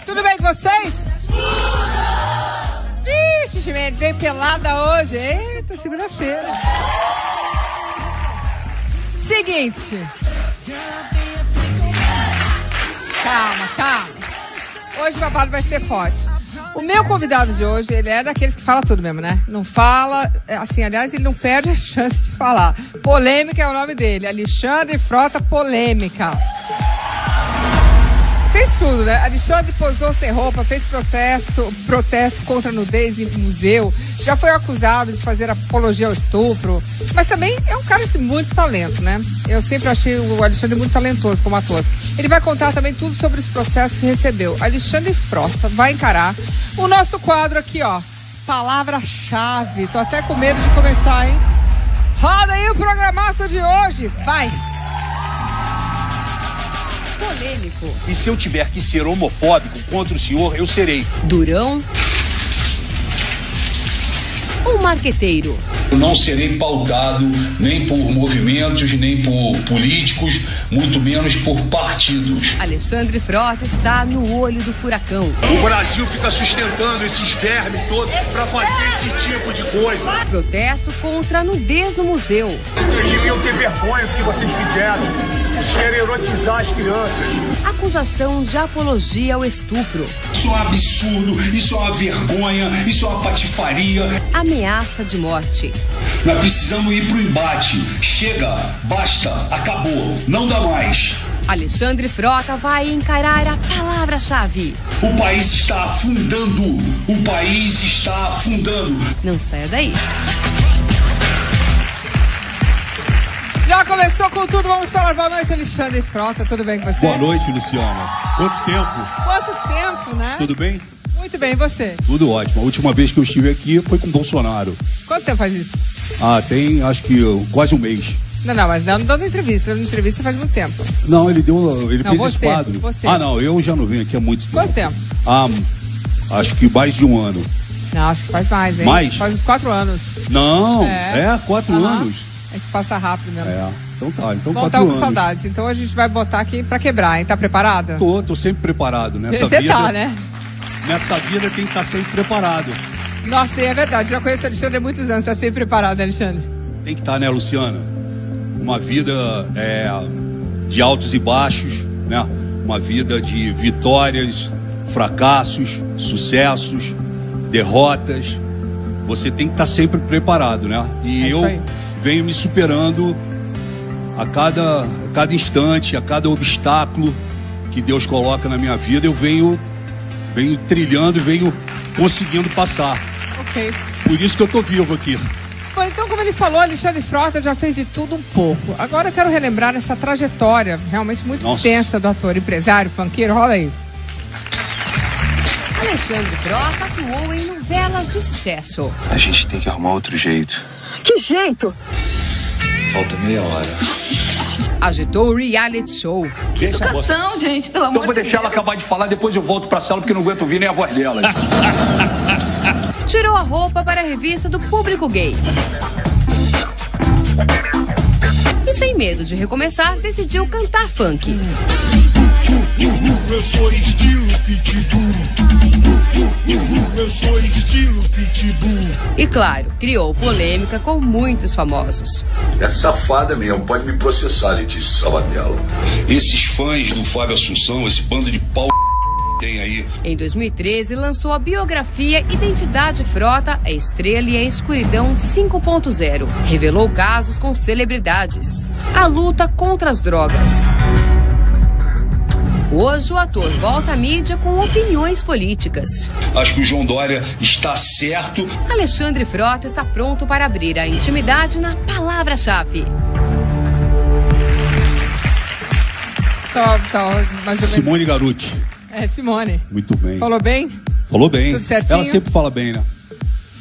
Tudo bem com vocês? Vixe, Chimenez, veio pelada hoje. Eita, segunda-feira. Seguinte. Calma. Hoje o babado vai ser forte. O meu convidado de hoje, ele é daqueles que fala tudo mesmo, né? Não fala, assim, aliás, ele não perde a chance de falar. Polêmica é o nome dele, Alexandre Frota Polêmica. Fez tudo, né? Alexandre posou sem roupa, fez protesto contra a nudez em museu, já foi acusado de fazer apologia ao estupro, mas também é um cara de muito talento, né? Eu sempre achei o Alexandre muito talentoso como ator. Ele vai contar também tudo sobre os processos que recebeu. Alexandre Frota vai encarar o nosso quadro aqui, ó. Palavra-chave. Tô até com medo de começar, hein? Roda aí o programaço de hoje. Vai! Polêmico. E se eu tiver que ser homofóbico contra o senhor, eu serei. Durão. Ou marqueteiro. Eu não serei pautado nem por movimentos, nem por políticos, muito menos por partidos. Alexandre Frota está no olho do furacão. O Brasil fica sustentando esses vermes todos para fazer esse tipo de coisa. Protesto contra a nudez no museu. Vocês deviam ter vergonha do que vocês fizeram. Vocês querem erotizar as crianças. Acusação de apologia ao estupro. Isso é um absurdo, isso é uma vergonha, isso é uma patifaria. Ameaça de morte. Nós precisamos ir pro embate. Chega, basta, acabou, não dá mais. Alexandre Frota vai encarar a palavra-chave. O país está afundando, o país está afundando. Não saia daí. Já começou com tudo, vamos falar. Boa noite, Alexandre Frota, tudo bem com você? Boa noite, Luciana. Quanto tempo? Quanto tempo, né? Tudo bem? Muito bem, e você? Tudo ótimo. A última vez que eu estive aqui foi com o Bolsonaro. Quanto tempo faz isso? Tem, acho que quase um mês. Não, mas não dando entrevista. Dando entrevista faz muito tempo. Não, ele fez você, esse quadro. você. Não, eu já não venho aqui há muito tempo. Quanto tempo? Acho que mais de um ano. Não, acho que faz mais, hein? Mais? Faz uns 4 anos. Não, 4 Aham. anos. É que passa rápido mesmo. Então tá, então Bom, 4 tava com anos. saudades. Então a gente vai botar aqui pra quebrar, hein? Tá preparado? Tô sempre preparado. Nessa Você vida, tá, né? Nessa vida tem que estar sempre preparado. Nossa, é verdade. Já conheço o Alexandre há muitos anos. Tá sempre preparado, Alexandre. Tem que estar, né, Luciana? Uma vida de altos e baixos, né? Uma vida de vitórias, fracassos, sucessos, derrotas. Você tem que estar sempre preparado, né? E eu venho me superando a cada instante, a cada obstáculo que Deus coloca na minha vida, eu venho trilhando e venho conseguindo passar. Ok. Por isso que eu tô vivo aqui. Bom, então, como ele falou, Alexandre Frota já fez de tudo um pouco. Agora eu quero relembrar essa trajetória realmente muito extensa do ator, empresário, funkeiro. Rola aí. Alexandre Frota atuou em novelas de sucesso. A gente tem que arrumar outro jeito. Que jeito? Falta meia hora. Agitou o reality show. Educação, gente, pelo amor de Deus. Eu vou deixar ela acabar de falar, depois eu volto pra sala porque não aguento ouvir nem a voz dela. Tirou a roupa para a revista do público gay. E sem medo de recomeçar, decidiu cantar funk. Eu sou estilo pitbull. Eu sou estilo pitbull. E claro, criou polêmica com muitos famosos. É safada mesmo, pode me processar, Letícia Sabatella. Esses fãs do Fábio Assunção, esse bando de pau tem aí. Em 2013, lançou a biografia Identidade Frota, a Estrela e a Escuridão 5.0. Revelou casos com celebridades. A luta contra as drogas. Hoje o ator volta à mídia com opiniões políticas. Acho que o João Dória está certo. Alexandre Frota está pronto para abrir a intimidade na palavra-chave. Tá, mais ou menos. Simone Garuti. Simone. Muito bem. Falou bem? Falou bem. Tudo certinho? Ela sempre fala bem, né?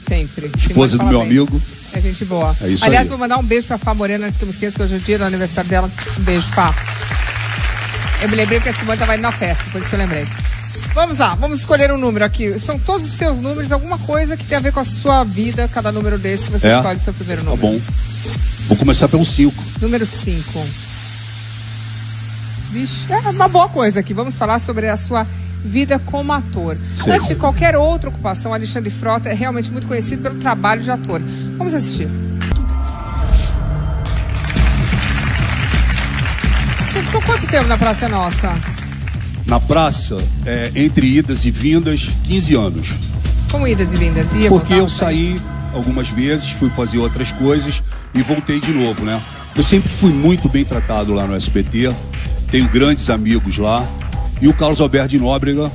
Sempre. Esposa do meu amigo. É gente boa. É isso. Aliás, aí. vou mandar um beijo pra Fá Morena, antes que eu me esqueça, que hoje é o dia do aniversário dela. Um beijo, Fá. Eu me lembrei porque a Simone tava indo na festa, por isso que eu lembrei. Vamos lá, vamos escolher um número aqui. São todos os seus números, alguma coisa que tem a ver com a sua vida, cada número desse, você escolhe o seu primeiro número. Tá bom. Vou começar pelo 5. Número 5. Vixe, é uma boa coisa aqui. Vamos falar sobre a sua vida como ator. Sim. Antes de qualquer outra ocupação, Alexandre Frota é realmente muito conhecido pelo trabalho de ator. Vamos assistir. Você ficou quanto tempo na Praça é Nossa? Na praça, entre idas e vindas, 15 anos. Como idas e vindas? Ia Porque voltar, eu saí algumas vezes, fui fazer outras coisas e voltei de novo, né? Eu sempre fui muito bem tratado lá no SBT, tenho grandes amigos lá, e o Carlos Alberto de Nóbrega,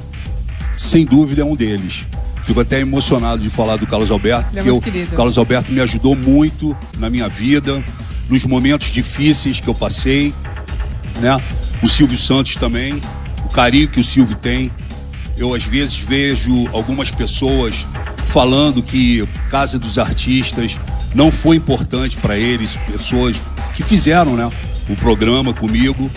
sem dúvida, é um deles. Fico até emocionado de falar do Carlos Alberto, porque o Carlos Alberto me ajudou muito na minha vida, nos momentos difíceis que eu passei, né? O Silvio Santos também, o carinho que o Silvio tem. Eu às vezes vejo algumas pessoas falando que Casa dos Artistas não foi importante para eles, pessoas que fizeram, né, o programa comigo.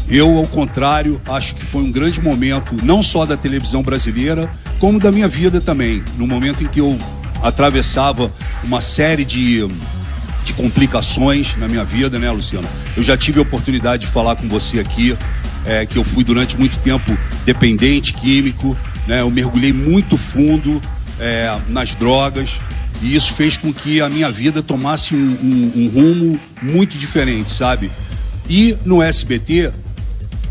Eu, ao contrário, acho que foi um grande momento, não só da televisão brasileira, como da minha vida também. No momento em que eu atravessava uma série de complicações na minha vida, né, Luciana? Eu já tive a oportunidade de falar com você aqui, que eu fui durante muito tempo dependente químico, né? Eu mergulhei muito fundo nas drogas, e isso fez com que a minha vida tomasse um rumo muito diferente, sabe? E no SBT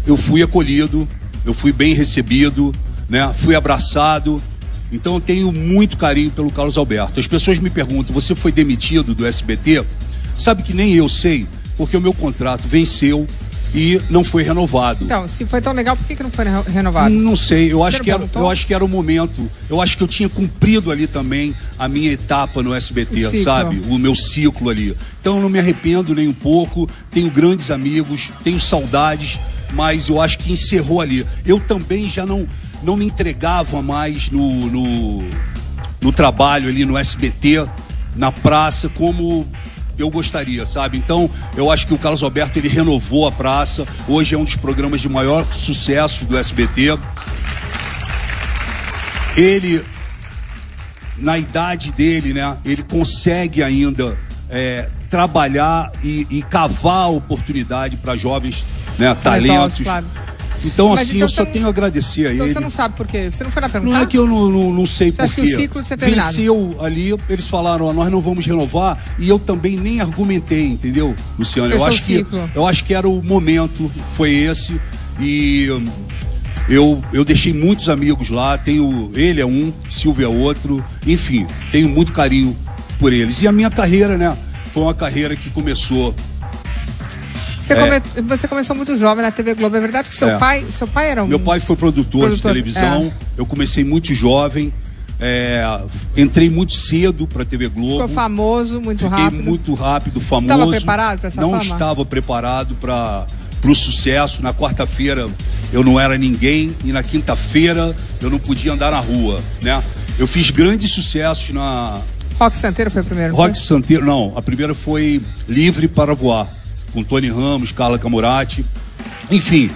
eu fui acolhido, eu fui bem recebido, né? Fui abraçado. Então eu tenho muito carinho pelo Carlos Alberto. As pessoas me perguntam, você foi demitido do SBT? Sabe que nem eu sei, porque o meu contrato venceu e não foi renovado. Então, se foi tão legal, por que não foi renovado? Não sei, eu acho que era o momento. Eu acho que eu tinha cumprido ali também a minha etapa no SBT, sabe? O meu ciclo ali. Então eu não me arrependo nem um pouco, tenho grandes amigos, tenho saudades, mas eu acho que encerrou ali. Eu também já não me entregava mais no trabalho ali no SBT, na praça, como eu gostaria, sabe? Então, eu acho que o Carlos Alberto, ele renovou a praça. Hoje é um dos programas de maior sucesso do SBT. Ele, na idade dele, né, ele consegue ainda trabalhar e cavar a oportunidade para jovens, né, talentos. Claro. Então, mas, assim, então, eu só tenho a agradecer a ele. Então você não sabe por quê? Você não foi lá perguntar? Não é que eu não sei por quê. Você acha que o ciclo tinha terminado? Venceu ali, eles falaram, nós não vamos renovar, e eu também nem argumentei, entendeu, Luciano? Eu acho que era o momento, foi esse, e eu deixei muitos amigos lá, ele é um, Silvio é outro, enfim, tenho muito carinho por eles. E a minha carreira, né, foi uma carreira que começou... Você começou muito jovem na TV Globo, é verdade que seu pai era um... Meu pai foi produtor de televisão, eu comecei muito jovem, entrei muito cedo para a TV Globo. Ficou famoso muito rápido. Fiquei muito rápido, famoso. Você estava preparado para essa fama? Não estava preparado para o sucesso. Na quarta-feira eu não era ninguém e na quinta-feira eu não podia andar na rua, né? Eu fiz grandes sucessos na... Roque Santeiro foi o primeiro? Roque Santeiro, não. A primeira foi Livre para Voar, com Tony Ramos, Carla Camurati, enfim.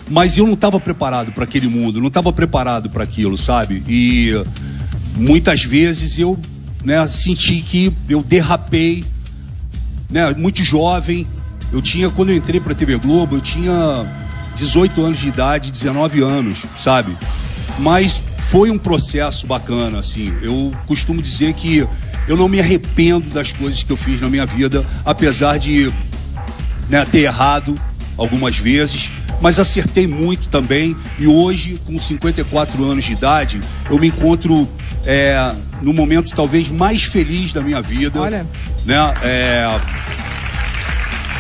Mas eu não estava preparado para aquele mundo, não estava preparado para aquilo, sabe? E muitas vezes eu, né, senti que eu derrapei, né, muito jovem. Quando eu entrei para a TV Globo, eu tinha 18 anos de idade, 19 anos, sabe? Mas foi um processo bacana, assim. Eu costumo dizer que eu não me arrependo das coisas que eu fiz na minha vida, apesar de, né, ter errado algumas vezes, mas acertei muito também. E hoje, com 54 anos de idade, eu me encontro no momento talvez mais feliz da minha vida. Olha. Né?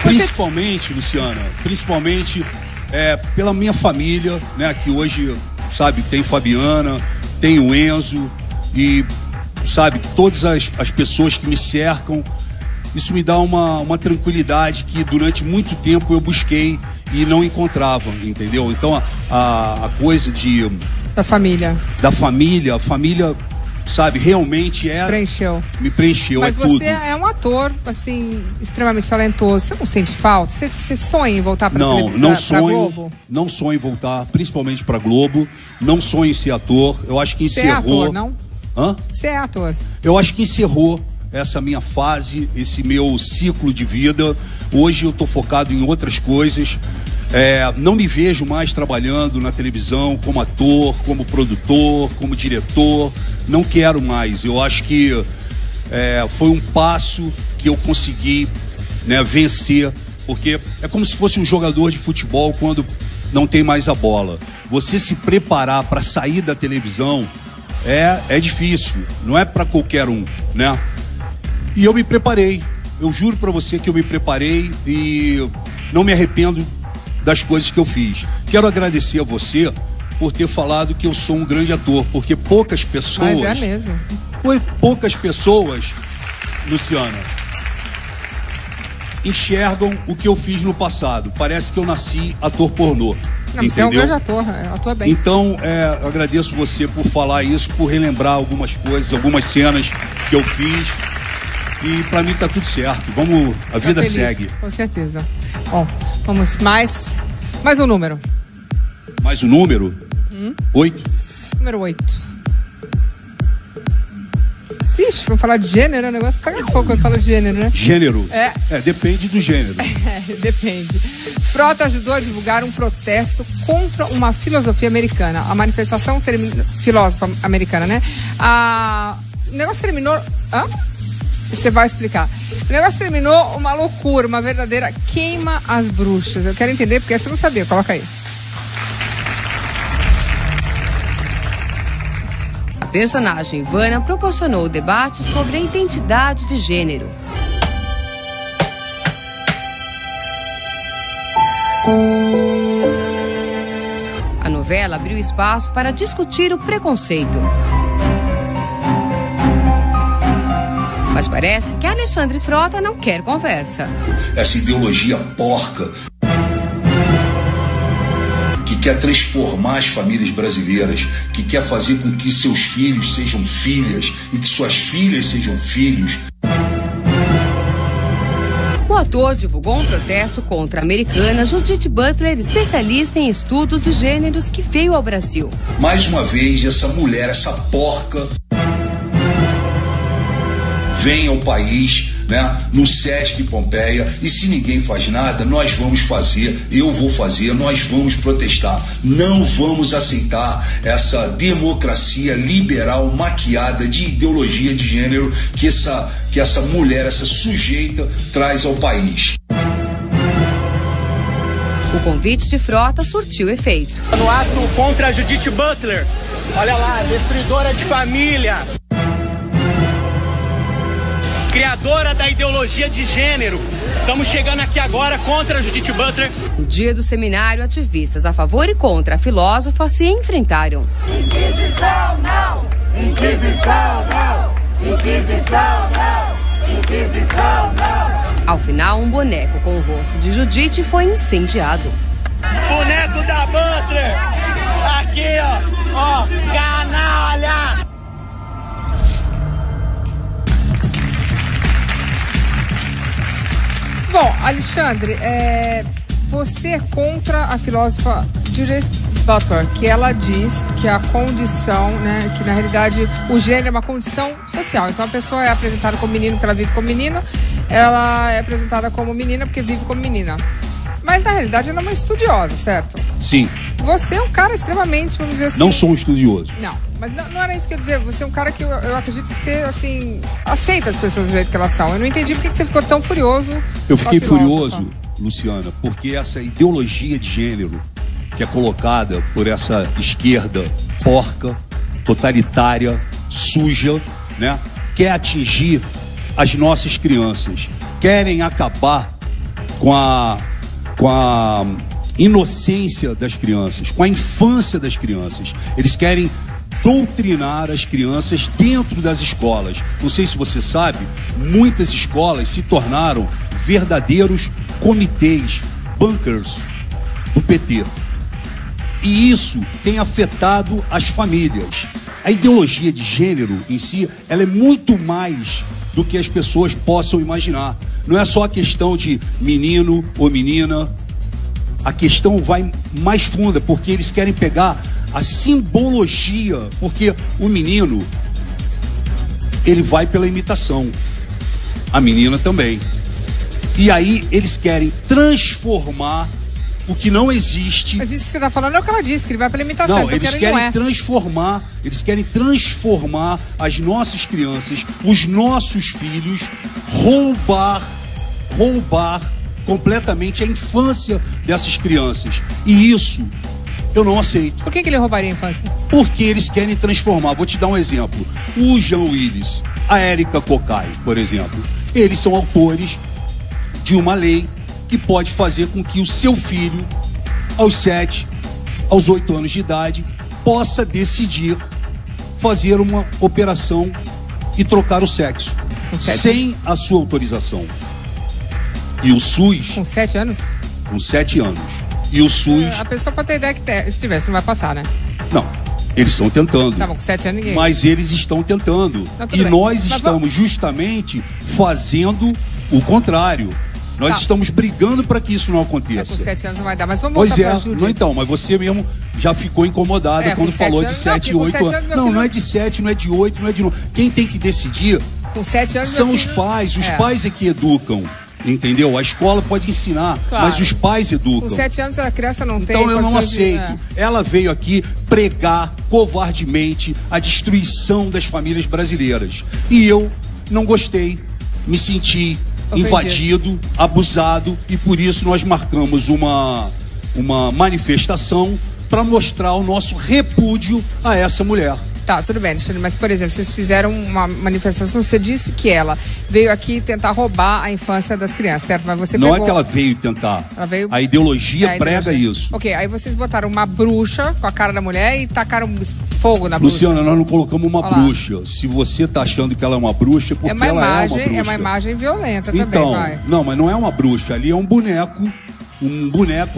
Principalmente, Luciana, pela minha família, né? Que hoje, sabe, tem Fabiana, tem o Enzo e, sabe, todas as pessoas que me cercam. Isso me dá uma tranquilidade que durante muito tempo eu busquei e não encontrava, entendeu? Então a coisa da família, a família, sabe, realmente me preencheu. Mas você é um ator, assim, extremamente talentoso. Você não sente falta? Você sonha em voltar para Globo? Não sonho em voltar, principalmente para Globo. Não sonho em ser ator. Eu acho que encerrou. Você é ator, não? Hã? Você é ator. Eu acho que encerrou essa minha fase, esse meu ciclo de vida. Hoje eu tô focado em outras coisas. Não me vejo mais trabalhando na televisão como ator, como produtor, como diretor. Não quero mais. Eu acho que foi um passo que eu consegui, né, vencer, porque é como se fosse um jogador de futebol quando não tem mais a bola. Você se preparar para sair da televisão é difícil, não é para qualquer um, né? E eu me preparei. Eu juro para você que eu me preparei e não me arrependo das coisas que eu fiz. Quero agradecer a você por ter falado que eu sou um grande ator, porque poucas pessoas... Mas é mesmo. Poucas pessoas, Luciana, enxergam o que eu fiz no passado. Parece que eu nasci ator pornô. Não, você é um grande ator, atua bem. Então, eu agradeço você por falar isso, por relembrar algumas coisas, algumas cenas que eu fiz. E pra mim tá tudo certo. A vida segue. Com certeza. Bom, vamos mais um número. Mais um número? 8. Número 8. Vixe, vamos falar de gênero, o negócio caga pouco quando fala de gênero, né? Gênero? Depende do gênero. Depende. Frota ajudou a divulgar um protesto contra uma filosofia americana. A manifestação filósofa americana, né? O negócio terminou... Você vai explicar. O negócio terminou uma loucura, uma verdadeira queima às bruxas. Eu quero entender, porque você não sabia. Coloca aí. A personagem Ivana proporcionou o debate sobre a identidade de gênero. A novela abriu espaço para discutir o preconceito. Mas parece que Alexandre Frota não quer conversa. Essa ideologia porca que quer transformar as famílias brasileiras, que quer fazer com que seus filhos sejam filhas e que suas filhas sejam filhos. O ator divulgou um protesto contra a americana Judith Butler, especialista em estudos de gêneros, que veio ao Brasil. Mais uma vez, essa mulher, essa porca, vem ao país, né, no Sesc Pompeia, e se ninguém faz nada, nós vamos fazer, eu vou fazer, nós vamos protestar. Não vamos aceitar essa democracia liberal maquiada de ideologia de gênero que essa mulher, essa sujeita traz ao país. O convite de Frota surtiu efeito. No ato contra a Judith Butler, olha lá, destruidora de família, criadora da ideologia de gênero. Estamos chegando aqui agora contra a Judith Butler. No dia do seminário, ativistas a favor e contra a filósofa se enfrentaram. Inquisição não! Inquisição não! Inquisição não! Inquisição não! Ao final, um boneco com o rosto de Judith foi incendiado. Boneco da Butler! Aqui, ó, canalha! Bom, Alexandre, você é contra a filósofa Judith Butler, que ela diz que a condição, né, que na realidade o gênero é uma condição social. Então a pessoa é apresentada como menino porque ela vive como menino, ela é apresentada como menina porque vive como menina. Mas na realidade ela é uma estudiosa, certo? Sim. Você é um cara extremamente, vamos dizer assim... Não sou um estudioso. Não, mas não era isso que eu ia dizer. Você é um cara que eu acredito que você, assim, aceita as pessoas do jeito que elas são. Eu não entendi por que você ficou tão furioso. Eu fiquei furioso, Luciana, porque essa ideologia de gênero que é colocada por essa esquerda porca, totalitária, suja, né, quer atingir as nossas crianças. Querem acabar com a inocência das crianças, com a infância das crianças. Eles querem doutrinar as crianças dentro das escolas. Não sei se você sabe, muitas escolas se tornaram verdadeiros comitês, bunkers do PT. E isso tem afetado as famílias. A ideologia de gênero em si, ela é muito mais do que as pessoas possam imaginar. Não é só a questão de menino ou menina. A questão vai mais funda, porque eles querem pegar a simbologia, porque o menino, ele vai pela imitação, a menina também. E aí eles querem transformar o que não existe. Mas isso que você está falando é o que ela disse, que ele vai para alimentação. Não, então eles querem transformar as nossas crianças, os nossos filhos, roubar completamente a infância dessas crianças. E isso eu não aceito. Por que ele roubaria a infância? Porque eles querem transformar. Vou te dar um exemplo. O Jean Willis, a Érica Cocai, por exemplo, eles são autores de uma lei que pode fazer com que o seu filho, aos 7, aos 8 anos de idade, possa decidir fazer uma operação e trocar o sexo sem a sua autorização. E o SUS... Com 7 anos? Com 7 anos. E o SUS... A pessoa pode ter ideia que se tivesse, não vai passar, né? Não. Eles estão tentando. Tá bom, com 7 anos ninguém. Mas eles estão tentando. Não, e bem. nós estamos justamente fazendo o contrário. Nós estamos brigando para que isso não aconteça. Com 7 anos não vai dar, mas vamos voltar para a Judite. Não, então, mas você mesmo já ficou incomodada quando falou de 7 e 8 anos. Não, não é de 7, não é de 8, não é de 9. Quem tem que decidir com 7 anos são os pais. Os pais é que educam. Entendeu? A escola pode ensinar, claro, mas os pais educam. Com 7 anos a criança não tem. Então eu não aceito. Ela veio aqui pregar covardemente a destruição das famílias brasileiras. E eu não gostei, me senti invadido, abusado, e por isso nós marcamos uma manifestação para mostrar o nosso repúdio a essa mulher. Tá, tudo bem, Alexandre, mas, por exemplo, vocês fizeram uma manifestação, você disse que ela veio aqui tentar roubar a infância das crianças, certo? Mas você não é que ela veio tentar. Ela veio... A ideologia prega isso. Ok, aí vocês botaram uma bruxa com a cara da mulher e tacaram fogo na bruxa. Luciana, nós não colocamos uma bruxa. Se você tá achando que ela é uma bruxa, é porque ela é uma bruxa. É uma imagem violenta também, então, vai. Não, mas não é uma bruxa. Ali é um boneco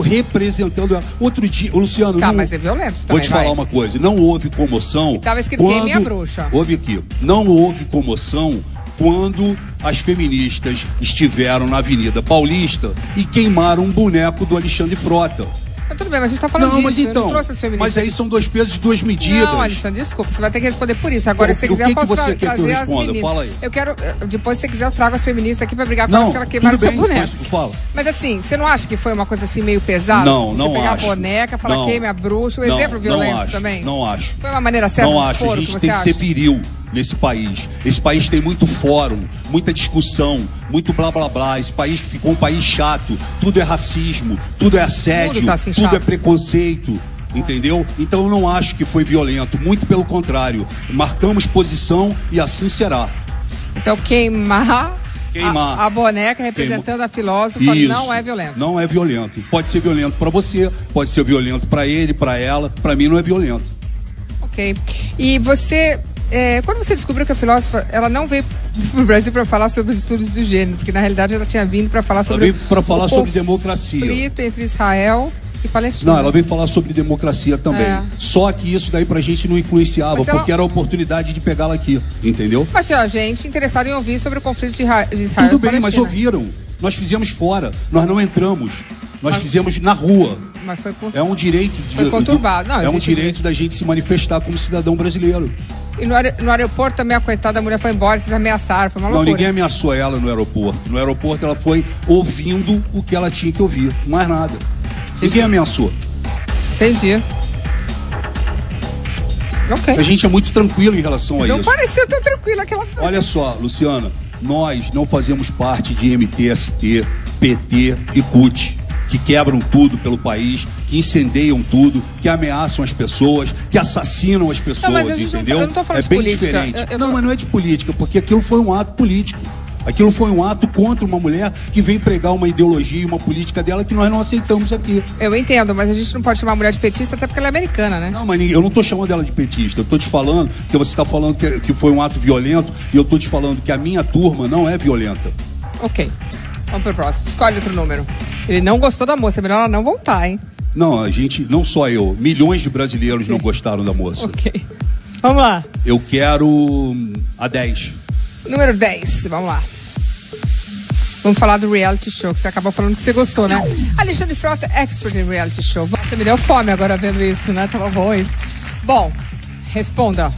representando ela. Outro dia, Luciano... Tá, não, mas é violento também, vou te falar uma coisa, não houve comoção... E tava escrito queime a bruxa. Houve aqui, não houve comoção quando as feministas estiveram na Avenida Paulista e queimaram um boneco do Alexandre Frota. Mas tudo bem, mas a gente tá falando disso, mas então, eu não trouxe as feministas. Mas aí são 2 pesos e 2 medidas. Não, Alexandre, desculpa, você vai ter que responder por isso. Agora, se você quiser, eu posso você quer trazer que eu as responda? meninas. Fala aí. Eu quero, depois, se você quiser, eu trago as feministas aqui pra brigar com elas, que ela queimaram o seu boneco. Fala. Mas assim, você não acha que foi uma coisa assim meio pesada? Não, você não pegar acho. a boneca, falar queime a bruxa, um exemplo violento também? Não acho. Foi uma maneira certa de expor o que você acha? A gente tem que ser viril nesse país. Esse país tem muito fórum, muita discussão, muito blá blá blá. Esse país ficou um país chato. Tudo é racismo, tudo é assédio, tudo é preconceito. Entendeu? Então eu não acho que foi violento, muito pelo contrário. Marcamos posição e assim será. Então queimar a boneca representando a filósofa não é violento. Não é violento. Pode ser violento para você, pode ser violento para ele, para ela. Para mim não é violento. Ok. E você, quando você descobriu que a filósofa, ela não veio para o Brasil para falar sobre os estudos do gênero, porque na realidade ela tinha vindo para falar sobre sobre democracia, conflito entre Israel e Palestina. Não, ela veio falar sobre democracia também. Só que isso daí pra gente não influenciava, porque era a oportunidade de pegá-la aqui, entendeu? Mas tinha gente interessada em ouvir sobre o conflito de Israel Tudo e Palestina. bem, mas ouviram. Nós fizemos fora, nós não entramos. Nós fizemos na rua. Mas foi é um direito foi conturbado. Não, é um direito da gente se manifestar como cidadão brasileiro. E no aeroporto também a coitada da mulher foi embora, vocês ameaçaram, foi uma loucura. Não, ninguém ameaçou ela no aeroporto. No aeroporto ela foi ouvindo o que ela tinha que ouvir, mais nada. Ninguém ameaçou. Entendi. Ok. A gente é muito tranquilo em relação a isso. Não pareceu tão tranquilo aquela... Olha só, Luciana, nós não fazemos parte de MTST, PT e CUT, que quebram tudo pelo país, que incendeiam tudo, que ameaçam as pessoas, que assassinam as pessoas, mas entendeu? Eu não tô falando de bem política. diferente. Não, mas não é de política, porque aquilo foi um ato político. Aquilo foi um ato contra uma mulher que vem pregar uma ideologia e uma política dela que nós não aceitamos aqui. Eu entendo, mas a gente não pode chamar a mulher de petista até porque ela é americana, né? Não, mas eu não estou chamando ela de petista. Eu estou te falando que você está falando que foi um ato violento e eu estou te falando que a minha turma não é violenta. Ok. Vamos pro próximo. Escolhe outro número. Ele não gostou da moça, é melhor ela não voltar, hein? Não, a gente, não só eu, milhões de brasileiros não gostaram da moça. Ok. Vamos lá. Eu quero a 10. Número 10, vamos lá. Vamos falar do reality show, que você acabou falando que você gostou, né? Alexandre Frota, expert em reality show. Você me deu fome agora vendo isso, né? Tava bom isso. Bom, responda.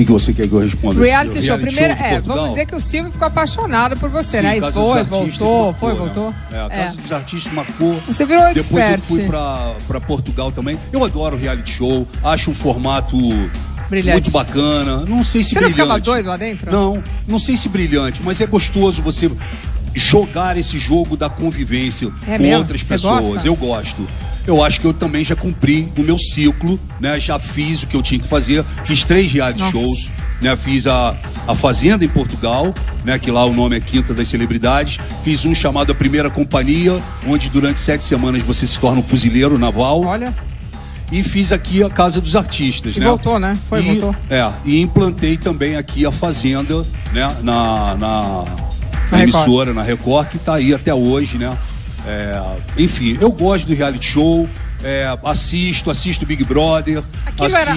que você quer que eu responda? Reality show. Primeiro, de Portugal? vamos dizer que o Silvio ficou apaixonado por você, Sim, né? E Casa foi, dos Artistas voltou. Né? A Casa dos Artistas marcou. Você virou expert. Depois eu fui pra Portugal também. Eu adoro reality show, acho um formato brilhante, muito bacana. Não sei se você brilhante. Você não ficava doido lá dentro? Não sei se brilhante, mas é gostoso você jogar esse jogo da convivência com mesmo? outras Você pessoas. gosta? Eu gosto. Eu acho que eu também já cumpri o meu ciclo, né? Já fiz o que eu tinha que fazer. Fiz 3 reality shows, né? Fiz a Fazenda em Portugal, né? Que lá o nome é Quinta das Celebridades. Fiz um chamado A Primeira Companhia, onde durante 7 semanas você se torna um fuzileiro naval. Olha. E fiz aqui a Casa dos Artistas, né? Voltou, né? Voltou. E implantei também aqui a Fazenda, né? Na emissora, na Record, que tá aí até hoje, né? Enfim, eu gosto do reality show, assisto Big Brother.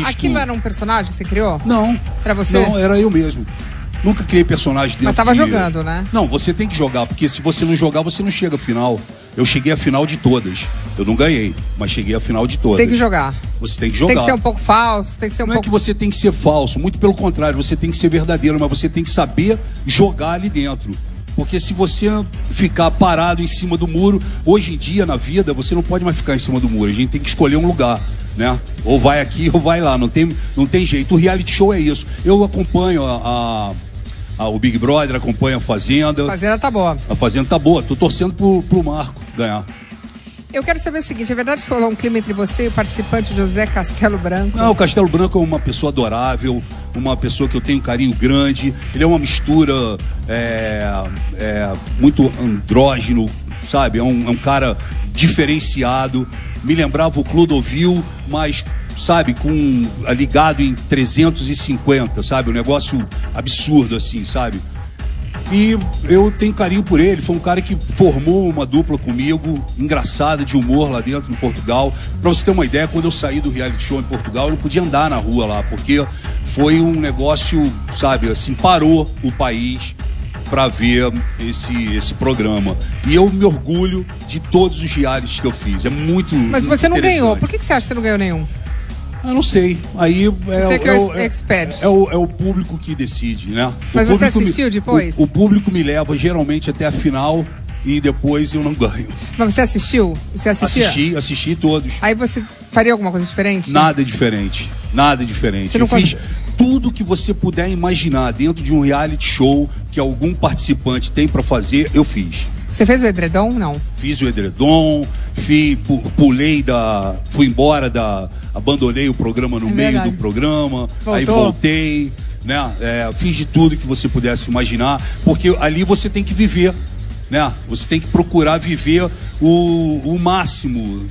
Aquilo era um personagem que você criou? Não. Pra você? Não, era eu mesmo. Nunca criei personagem dentro. Mas tava jogando, né? Não, você tem que jogar, porque se você não jogar, você não chega à final. Eu cheguei à final de todas. Eu não ganhei, mas cheguei à final de todas. Tem que jogar. Você tem que jogar. Tem que ser um pouco falso, tem que ser Não é que você tem que ser falso, muito pelo contrário, você tem que ser verdadeiro, mas você tem que saber jogar ali dentro. Porque se você ficar parado em cima do muro, hoje em dia, na vida, você não pode mais ficar em cima do muro. A gente tem que escolher um lugar, né? Ou vai aqui ou vai lá, não tem jeito. O reality show é isso. Eu acompanho o Big Brother, acompanho a Fazenda. A Fazenda tá boa. A Fazenda tá boa. Tô torcendo pro Marco ganhar. Eu quero saber o seguinte, é verdade que rolou um clima entre você e o participante José Castelo Branco? Não, o Castelo Branco é uma pessoa adorável, uma pessoa que eu tenho um carinho grande. Ele é uma mistura muito andrógeno, sabe? É um cara diferenciado. Me lembrava o Clodovil, mas, sabe, ligado em 350, sabe? Um negócio absurdo, assim, sabe? E eu tenho carinho por ele. Foi um cara que formou uma dupla comigo, engraçada, de humor lá dentro, em Portugal. Pra você ter uma ideia, quando eu saí do reality show em Portugal, eu não podia andar na rua lá, porque foi um negócio, sabe, assim, parou o país pra ver esse programa. E eu me orgulho de todos os realities que eu fiz. É muito Mas você não ganhou. Por que você acha que você não ganhou nenhum? Eu não sei. Aí você que é expert. É o público que decide, né? Mas você assistiu depois? O público me leva geralmente até a final e depois eu não ganho. Mas você assistiu? Você assistia? Assisti todos. Aí você faria alguma coisa diferente? Nada diferente. Você não fiz tudo que você puder imaginar dentro de um reality show que algum participante tem pra fazer, eu fiz. Você fez o edredom? Não. Fiz o edredom, fui embora abandonei o programa no meio do programa, aí voltei, né? Fiz de tudo que você pudesse imaginar, porque ali você tem que viver, né? Você tem que procurar viver o máximo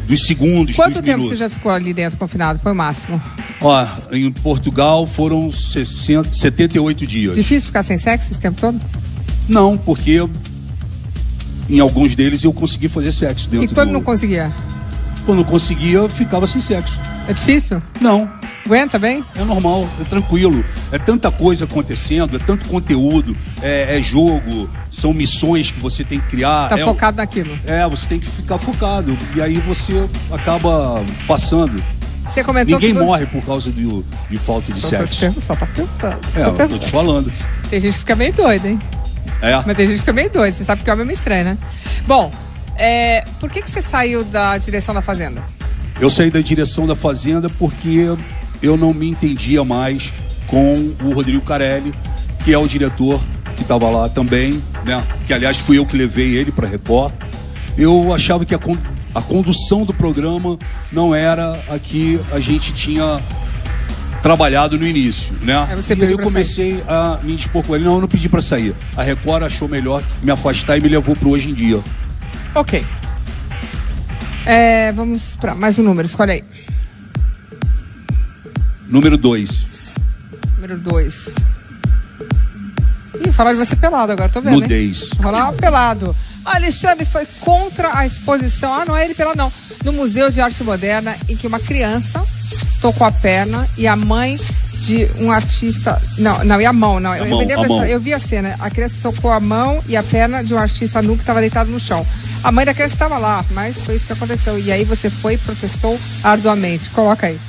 dos segundos. Quanto tempo você já ficou ali dentro confinado? Foi o máximo? Ó, em Portugal foram 78 dias. Difícil ficar sem sexo esse tempo todo? Não, porque em alguns deles eu consegui fazer sexo dentro. E quando não conseguia? Quando não conseguia, eu ficava sem sexo. É difícil? Não. Aguenta bem? É normal, é tranquilo. É tanta coisa acontecendo, é tanto conteúdo, é jogo, são missões que você tem que criar. Tá focado naquilo. Você tem que ficar focado. E aí você acaba passando. Você comentou Ninguém morre por causa de falta de sexo. Só tá perguntando. Eu tô te falando. Tem gente que fica meio doida, hein? Mas tem gente que fica meio doida. Você sabe que o homem é meio estranho, né? Bom, por que você saiu da direção da Fazenda? Eu saí da direção da Fazenda porque eu não me entendia mais com o Rodrigo Carelli, que é o diretor que estava lá também, né? Que, aliás, fui eu que levei ele para Record. Eu achava que a condução do programa não era a que a gente tinha trabalhado no início, né? E aí eu comecei a me dispor com ele. Não, eu não pedi para sair. A Record achou melhor me afastar e me levou pro Hoje em Dia. Ok. Vamos para mais um número, escolhe aí. Número 2. Número 2. Ih, falar de você pelado agora, tô vendo. Nudez. Rolar pelado. Alexandre foi contra a exposição, não é ele pelado não, no Museu de Arte Moderna, em que uma criança tocou a perna e a mãe de um artista... Não, e a mão, não. Eu vi a cena. A criança tocou a mão e a perna de um artista nu que estava deitado no chão. A mãe da criança estava lá, mas foi isso que aconteceu. E aí você foi e protestou arduamente. Coloca aí.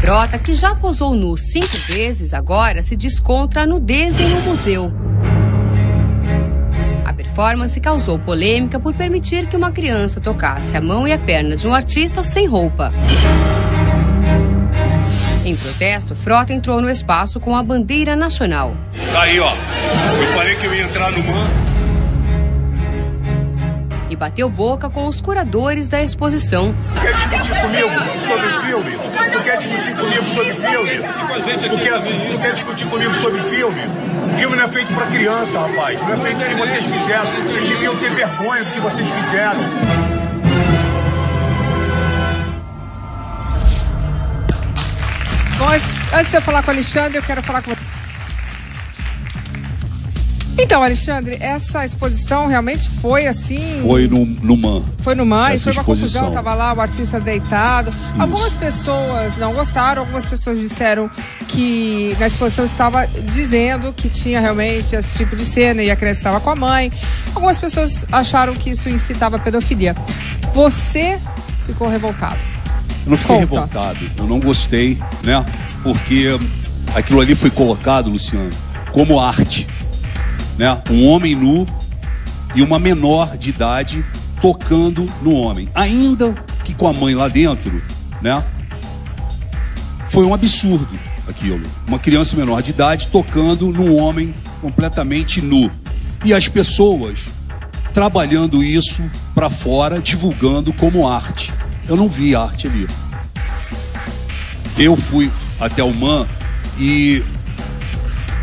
Frota, que já posou nu 5 vezes, agora se diz contra a nudez em um museu. A performance causou polêmica por permitir que uma criança tocasse a mão e a perna de um artista sem roupa. Em protesto, Frota entrou no espaço com a bandeira nacional. Tá aí, ó. Eu falei que eu ia entrar no MAN. E bateu boca com os curadores da exposição. Tu quer discutir comigo sobre filme? Tu quer discutir comigo sobre filme? Tu quer discutir comigo sobre filme? Filme não é feito pra criança, rapaz. Não é feito o que vocês fizeram. Vocês deviam ter vergonha do que vocês fizeram. Bom, antes de eu falar com o Alexandre, eu quero falar com você. Então, Alexandre, essa exposição realmente foi assim... Foi no MAN. Foi no MAN, e foi uma exposição. confusão, tava lá o artista deitado. Isso. Algumas pessoas não gostaram, algumas pessoas disseram que na exposição estava dizendo que tinha realmente esse tipo de cena e a criança estava com a mãe. Algumas pessoas acharam que isso incitava a pedofilia. Você ficou revoltado? Eu não fiquei revoltado, eu não gostei, né? Porque aquilo ali foi colocado, Luciano, como arte. Né? Um homem nu e uma menor de idade tocando no homem, ainda que com a mãe lá dentro, né? Foi um absurdo aquilo. Uma criança menor de idade tocando num homem completamente nu. E as pessoas trabalhando isso para fora, divulgando como arte. Eu não vi arte ali. Eu fui até o MAN e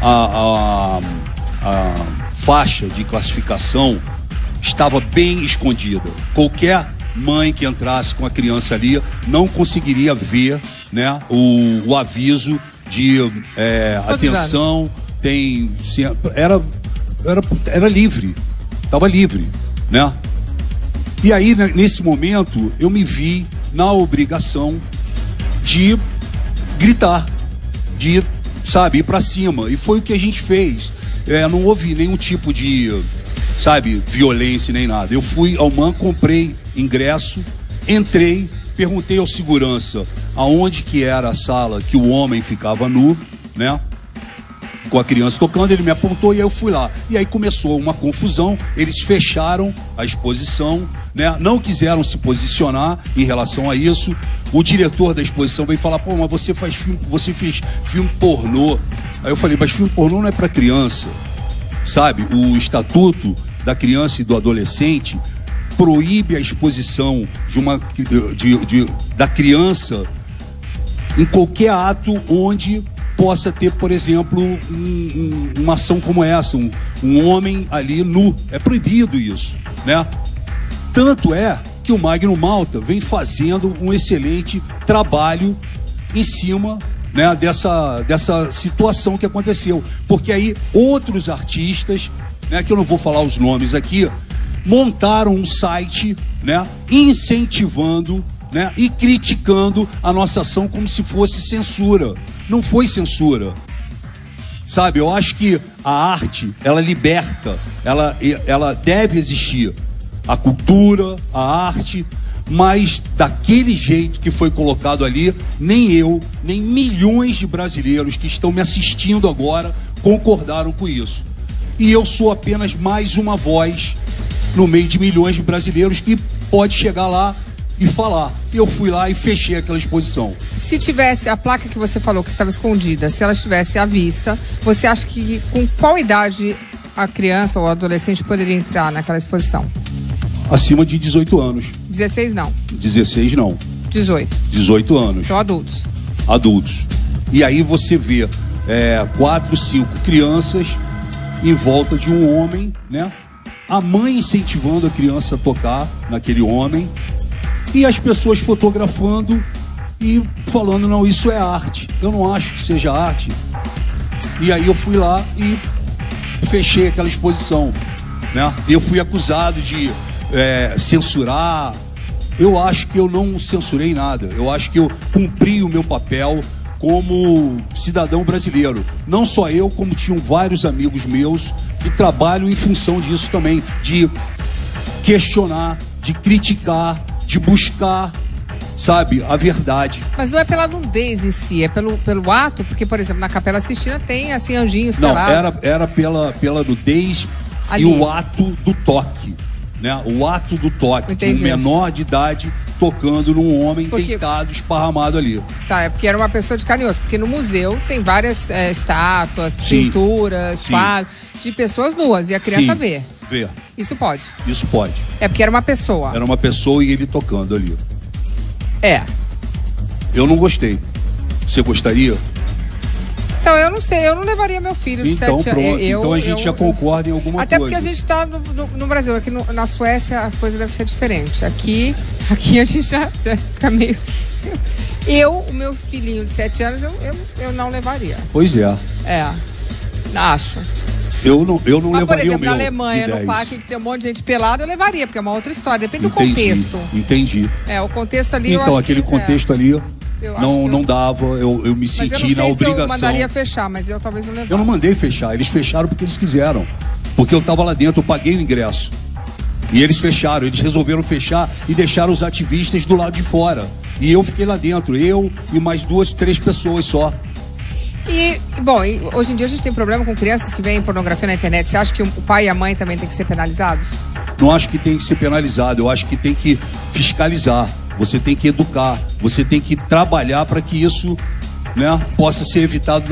a faixa de classificação estava bem escondida. Qualquer mãe que entrasse com a criança ali não conseguiria ver, né, o aviso de atenção. Era livre, estava livre, né? E aí, nesse momento, eu me vi na obrigação de gritar, de, sabe, ir para cima. E foi o que a gente fez. Não houve nenhum tipo de, sabe, violência nem nada. Eu fui ao MAN, comprei ingresso, entrei, perguntei ao segurança aonde que era a sala que o homem ficava nu, né, com a criança tocando. Ele me apontou e eu fui lá. E aí começou uma confusão, eles fecharam a exposição, né, não quiseram se posicionar em relação a isso. O diretor da exposição veio falar: pô, mas você faz filme, você fez filme pornô. Aí eu falei: mas filme pornô não é para criança, sabe? O Estatuto da Criança e do Adolescente proíbe a exposição da criança em qualquer ato onde possa ter, por exemplo, uma ação como essa, um homem ali nu. É proibido isso, né? Tanto é que o Magno Malta vem fazendo um excelente trabalho em cima, né, dessa situação que aconteceu. Porque aí outros artistas, né, que eu não vou falar os nomes aqui, montaram um site, né, incentivando, né, e criticando a nossa ação como se fosse censura. Não foi censura. Sabe, eu acho que a arte, ela liberta, ela deve existir. A cultura, a arte, mas daquele jeito que foi colocado ali, nem eu, nem milhões de brasileiros que estão me assistindo agora concordaram com isso. E eu sou apenas mais uma voz no meio de milhões de brasileiros que pode chegar lá e falar. Eu fui lá e fechei aquela exposição. Se tivesse a placa que você falou que estava escondida, se ela estivesse à vista, você acha que com qual idade a criança ou o adolescente poderia entrar naquela exposição? Acima de 18 anos. 16 não. 16 não. 18. 18 anos. Então adultos. Adultos. E aí você vê 4, 5 crianças em volta de um homem, né? A mãe incentivando a criança a tocar naquele homem e as pessoas fotografando e falando: não, isso é arte. Eu não acho que seja arte. E aí eu fui lá e fechei aquela exposição, né? Eu fui acusado de censurar. Eu acho que eu não censurei nada. Eu acho que eu cumpri o meu papel como cidadão brasileiro. Não só eu, como tinham vários amigos meus que trabalham em função disso também, de questionar, de criticar, de buscar sabe, a verdade. Mas não é pela nudez em si, é pelo ato, porque, por exemplo, na Capela Sistina tem, assim, anjinhos Não, pelados. era pela nudez Ali. e o ato do toque, né? O ato do toque, de um Entendi. menor de idade tocando num homem Porque- deitado, esparramado ali. Tá, é porque era uma pessoa de carne e osso, porque no museu tem várias estátuas, Sim. pinturas, Sim. quadros, de pessoas nuas, e a criança Sim, vê. vê. Isso pode. Isso pode. É porque era uma pessoa. Era uma pessoa e ele tocando ali. É. Eu não gostei. Você gostaria? Então, eu não sei, eu não levaria meu filho de Então, 7 pronto. anos. Então a gente já concorda em alguma Até coisa. porque a gente está no Brasil, aqui na Suécia a coisa deve ser diferente. Aqui a gente já fica meio... O meu filhinho de 7 anos, eu não levaria. Pois é. É, acho. Eu não Mas, por levaria exemplo, o meu na Alemanha, de no 10. parque que tem um monte de gente pelada, eu levaria, porque é uma outra história. Depende do Entendi, contexto. Entendi. É, o contexto ali eu Então, acho aquele que, contexto ali eu acho que não dava, eu me Mas eu não senti sei na se eu obrigação. mandaria fechar, mas eu talvez não levasse. Eu não mandei fechar, eles fecharam porque eles quiseram. Porque eu tava lá dentro, eu paguei o ingresso. E eles fecharam, eles resolveram fechar e deixaram os ativistas do lado de fora. E eu fiquei lá dentro, eu e mais 2, 3 pessoas só. E, bom, e hoje em dia a gente tem problema com crianças que veem pornografia na internet. Você acha que o pai e a mãe também têm que ser penalizados? Não acho que tem que ser penalizado, eu acho que tem que fiscalizar. Você tem que educar, você tem que trabalhar para que isso, né, possa ser evitado.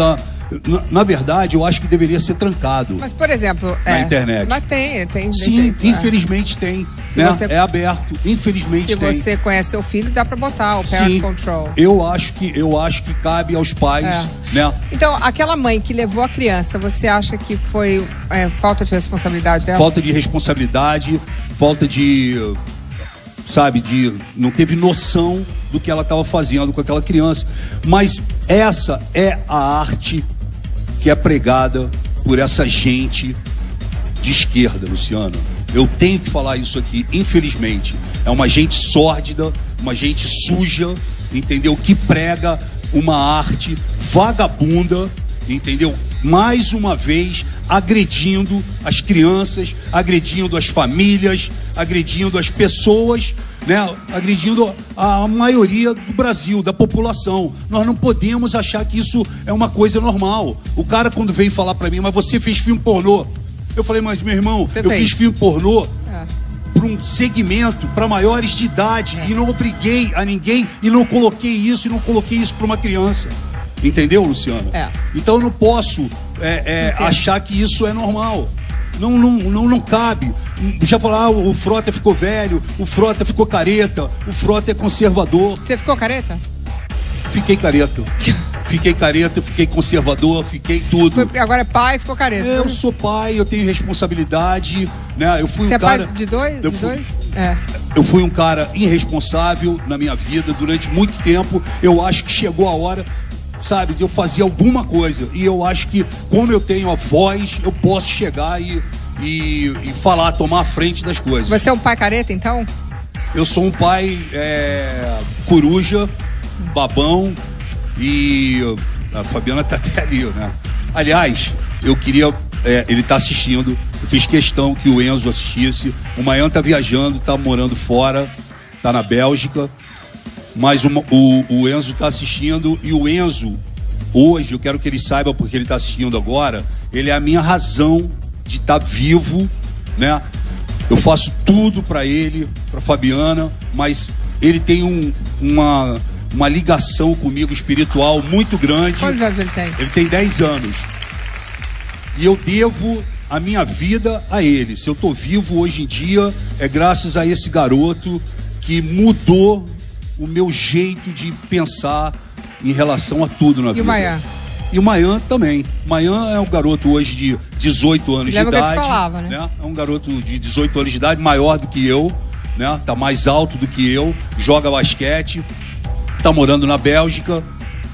Na verdade, eu acho que deveria ser trancado. Mas, por exemplo... Na internet. Mas tem Sim, jeito, infelizmente tem. Se Né? você- É aberto, infelizmente Se tem. você conhece seu filho, dá pra botar o parent Sim, control. eu acho que cabe aos pais, né? Então, aquela mãe que levou a criança, você acha que foi falta de responsabilidade dela? Falta de responsabilidade, falta de, sabe, não teve noção do que ela estava fazendo com aquela criança. Mas essa é a arte que é pregada por essa gente de esquerda, Luciano. Eu tenho que falar isso aqui, infelizmente. É uma gente sórdida, uma gente suja, entendeu? Que prega uma arte vagabunda, entendeu? Mais uma vez, agredindo as crianças, agredindo as famílias, agredindo as pessoas, né? Agredindo a maioria do Brasil, da população. Nós não podemos achar que isso é uma coisa normal. O cara, quando veio falar pra mim, mas você fez filme pornô? Eu falei, mas meu irmão, eu fiz filme pornô para um segmento para maiores de idade e não obriguei a ninguém e não coloquei isso para uma criança. Entendeu, Luciano? Então eu não posso achar que isso é normal. Não cabe. Já falar, o Frota ficou velho, o Frota ficou careta, o Frota é conservador. Você ficou careta? Fiquei careta. Fiquei careta, fiquei conservador, fiquei tudo. Agora é pai, ficou careta. Eu sou pai, eu tenho responsabilidade, né? Eu fui Você um cara... é pai de dois? Eu fui um cara irresponsável na minha vida durante muito tempo. Eu acho que chegou a hora, sabe, de eu fazer alguma coisa. E eu acho que, como eu tenho a voz, eu posso chegar e falar, tomar a frente das coisas. Você é um pai careta, então? Eu sou um pai coruja, babão, e a Fabiana tá até ali, né? Aliás, eu queria... ele tá assistindo, eu fiz questão que o Enzo assistisse. O Mayan tá viajando, tá morando fora, tá na Bélgica, mas o Enzo tá assistindo. E o Enzo, hoje, eu quero que ele saiba, porque ele tá assistindo agora, ele é a minha razão de estar vivo, né? Eu faço tudo para ele, para Fabiana, mas ele tem uma ligação comigo espiritual muito grande. Quantos anos ele tem? Ele tem 10 anos. E eu devo a minha vida a ele. Se eu tô vivo hoje em dia, é graças a esse garoto que mudou o meu jeito de pensar em relação a tudo na vida. E o Mayan? E o Mayan também. O Mayan é um garoto hoje de 18 anos de idade. Lembra que eu te falava, né? É um garoto de 18 anos de idade, maior do que eu, né? Tá mais alto do que eu, joga basquete, tá morando na Bélgica,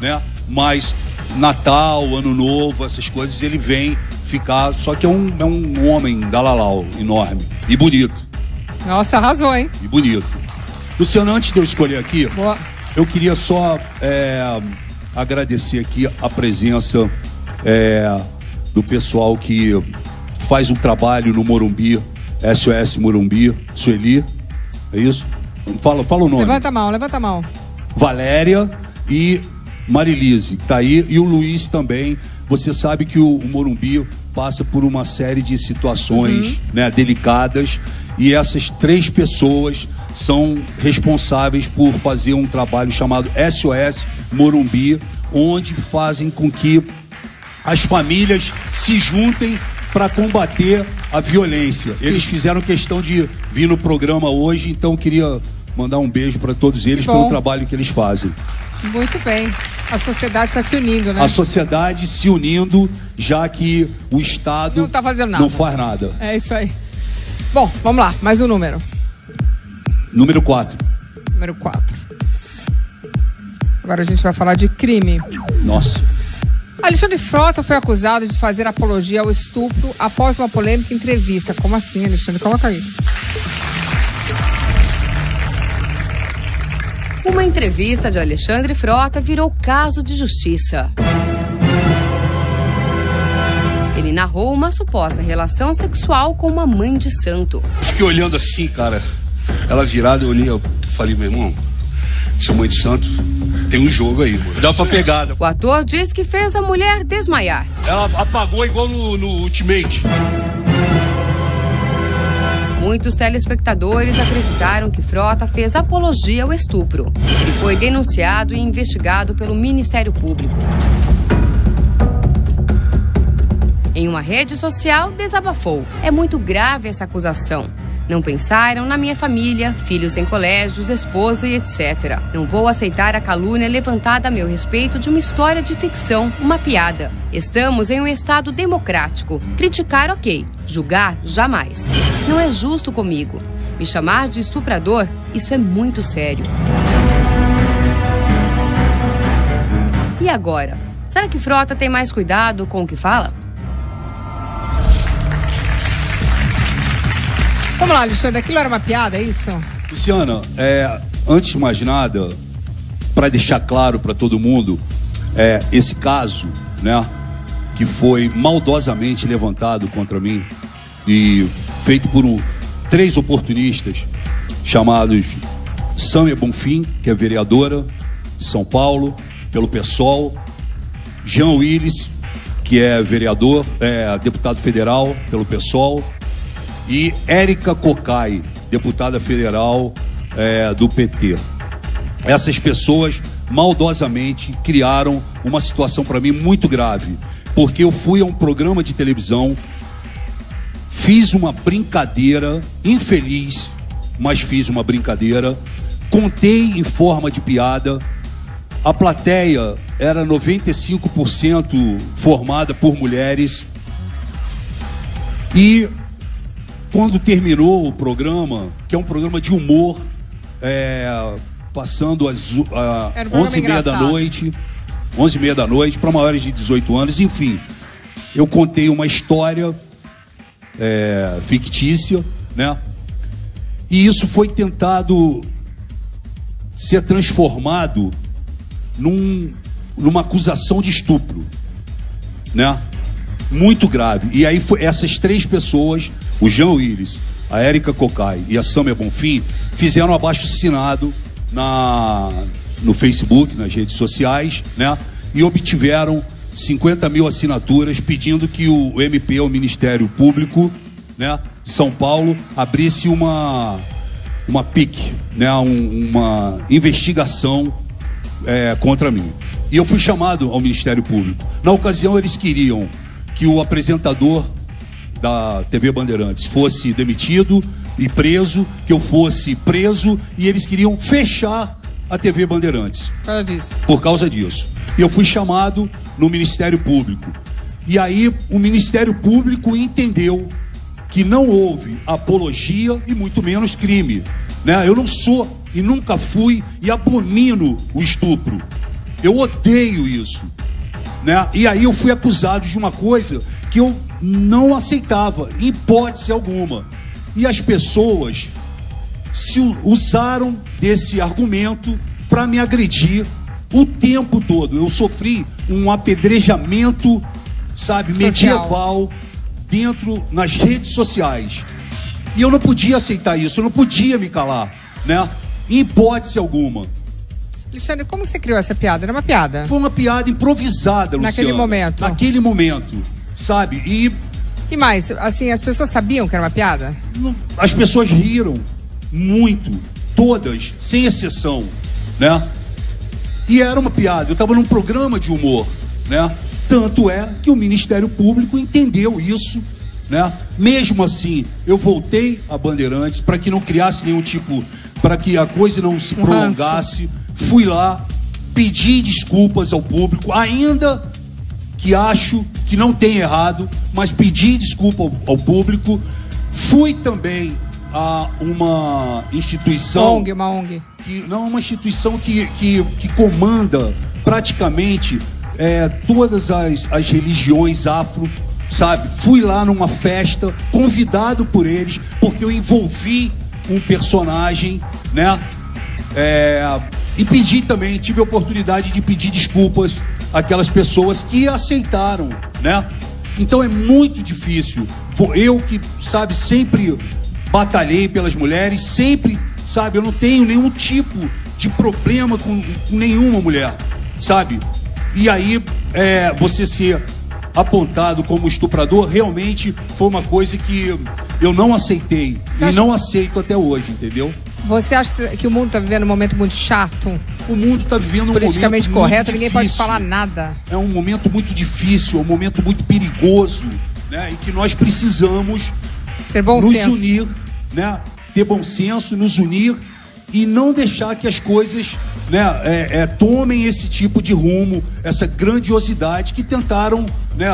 né? Mas Natal, Ano Novo, essas coisas, ele vem ficar. Só que é um homem galalau, enorme e bonito. Nossa, arrasou, hein? E bonito. Luciano, antes de eu escolher aqui, eu queria só agradecer aqui a presença do pessoal que faz um trabalho no Morumbi, SOS Morumbi, Sueli, é isso? Fala o nome. Levanta a mão, levanta a mão. Valéria e Marilise, que tá aí, e o Luiz também. Você sabe que o Morumbi passa por uma série de situações, né, delicadas, e essas 3 pessoas são responsáveis por fazer um trabalho chamado SOS Morumbi, onde fazem com que as famílias se juntem para combater a violência. Eles fizeram questão de vir no programa hoje, então eu queria mandar um beijo para todos eles pelo trabalho que eles fazem. Muito bem. A sociedade está se unindo, né? A sociedade se unindo, já que o Estado não tá fazendo nada. Não faz nada. É isso aí. Bom, vamos lá, mais um número. Número 4. Número 4. Agora a gente vai falar de crime. Nossa. Alexandre Frota foi acusado de fazer apologia ao estupro após uma polêmica entrevista. Como assim, Alexandre? Coloca aí. Uma entrevista de Alexandre Frota virou caso de justiça. Ele narrou uma suposta relação sexual com uma mãe de santo. Fiquei olhando assim, cara. Ela virada, eu olhei, eu falei, meu irmão, essa mãe de santo tem um jogo aí, mano. Dá pra pegar. O ator diz que fez a mulher desmaiar. Ela apagou igual no Ultimate. Muitos telespectadores acreditaram que Frota fez apologia ao estupro. Ele foi denunciado e investigado pelo Ministério Público. Em uma rede social, desabafou. É muito grave essa acusação. Não pensaram na minha família, filhos em colégios, esposa e etc. Não vou aceitar a calúnia levantada a meu respeito de uma história de ficção, uma piada. Estamos em um estado democrático. Criticar, ok. Julgar, jamais. Não é justo comigo. Me chamar de estuprador, isso é muito sério. E agora? Será que Frota tem mais cuidado com o que fala? Vamos lá, Alexandre, aquilo era uma piada, é isso? Luciana, antes de mais nada, para deixar claro para todo mundo, esse caso, né, que foi maldosamente levantado contra mim e feito por 3 oportunistas chamados Sâmia Bonfim, que é vereadora de São Paulo, pelo PSOL, Jean Willis, que é vereador, deputado federal pelo PSOL, e Érica Cocai, deputada federal do PT. Essas pessoas maldosamente criaram uma situação para mim muito grave, porque eu fui a um programa de televisão, fiz uma brincadeira infeliz, mas fiz uma brincadeira, contei em forma de piada, a plateia era 95% formada por mulheres, e quando terminou o programa, que é um programa de humor, passando às 11h30 da noite, 11h30 da noite, para maiores de 18 anos, enfim, eu contei uma história fictícia, né? E isso foi tentado ser transformado numa acusação de estupro, né? Muito grave. E aí essas 3 pessoas, o Jean Willis, a Érica Cocai e a Sâmia Bonfim, fizeram abaixo-assinado no Facebook, nas redes sociais, né? E obtiveram 50 mil assinaturas pedindo que o MP, o Ministério Público, né, de São Paulo, abrisse uma PIC, né, uma investigação contra mim. E eu fui chamado ao Ministério Público. Na ocasião, eles queriam que o apresentador da TV Bandeirantes fosse demitido e preso, que eu fosse preso, e eles queriam fechar a TV Bandeirantes. Por causa disso. E eu fui chamado no Ministério Público. E aí o Ministério Público entendeu que não houve apologia e muito menos crime, né? Eu não sou e nunca fui e abomino o estupro. Eu odeio isso, né? E aí eu fui acusado de uma coisa que eu não aceitava, em hipótese alguma. E as pessoas se usaram desse argumento para me agredir o tempo todo. Eu sofri um apedrejamento, sabe, medieval nas redes sociais. E eu não podia aceitar isso, eu não podia me calar, né? Em hipótese alguma. Alexandre, como você criou essa piada? Era uma piada? Foi uma piada improvisada, Luciana. Naquele momento? Naquele momento, sabe? E mais, assim, as pessoas sabiam que era uma piada? As pessoas riram muito, todas, sem exceção, né? E era uma piada, eu estava num programa de humor, né? Tanto é que o Ministério Público entendeu isso, né? Mesmo assim, eu voltei a Bandeirantes para que não criasse nenhum tipo, para que a coisa não se prolongasse. Fui lá, pedi desculpas ao público, ainda que acho que não tem errado, mas pedi desculpa ao público. Fui também a uma instituição... Uma ONG. Uma instituição que comanda praticamente todas as religiões afro, sabe? Fui lá numa festa, convidado por eles, porque eu envolvi um personagem, né? E pedi também, tive a oportunidade de pedir desculpas àquelas pessoas que aceitaram, né? Então é muito difícil. Eu que, sabe, sempre batalhei pelas mulheres, sempre, sabe, eu não tenho nenhum tipo de problema com nenhuma mulher, sabe? E aí, você ser apontado como estuprador realmente foi uma coisa que eu não aceitei. Não aceito até hoje, entendeu? Você acha que o mundo está vivendo um momento muito chato? O mundo está vivendo um momento politicamente correto, ninguém pode difícil. falar nada. É um momento muito difícil, é um momento muito perigoso, né? E que nós precisamos ter bom senso. Nos unir, né? Ter bom senso, nos unir e não deixar que as coisas, né, tomem esse tipo de rumo, essa grandiosidade que tentaram, né,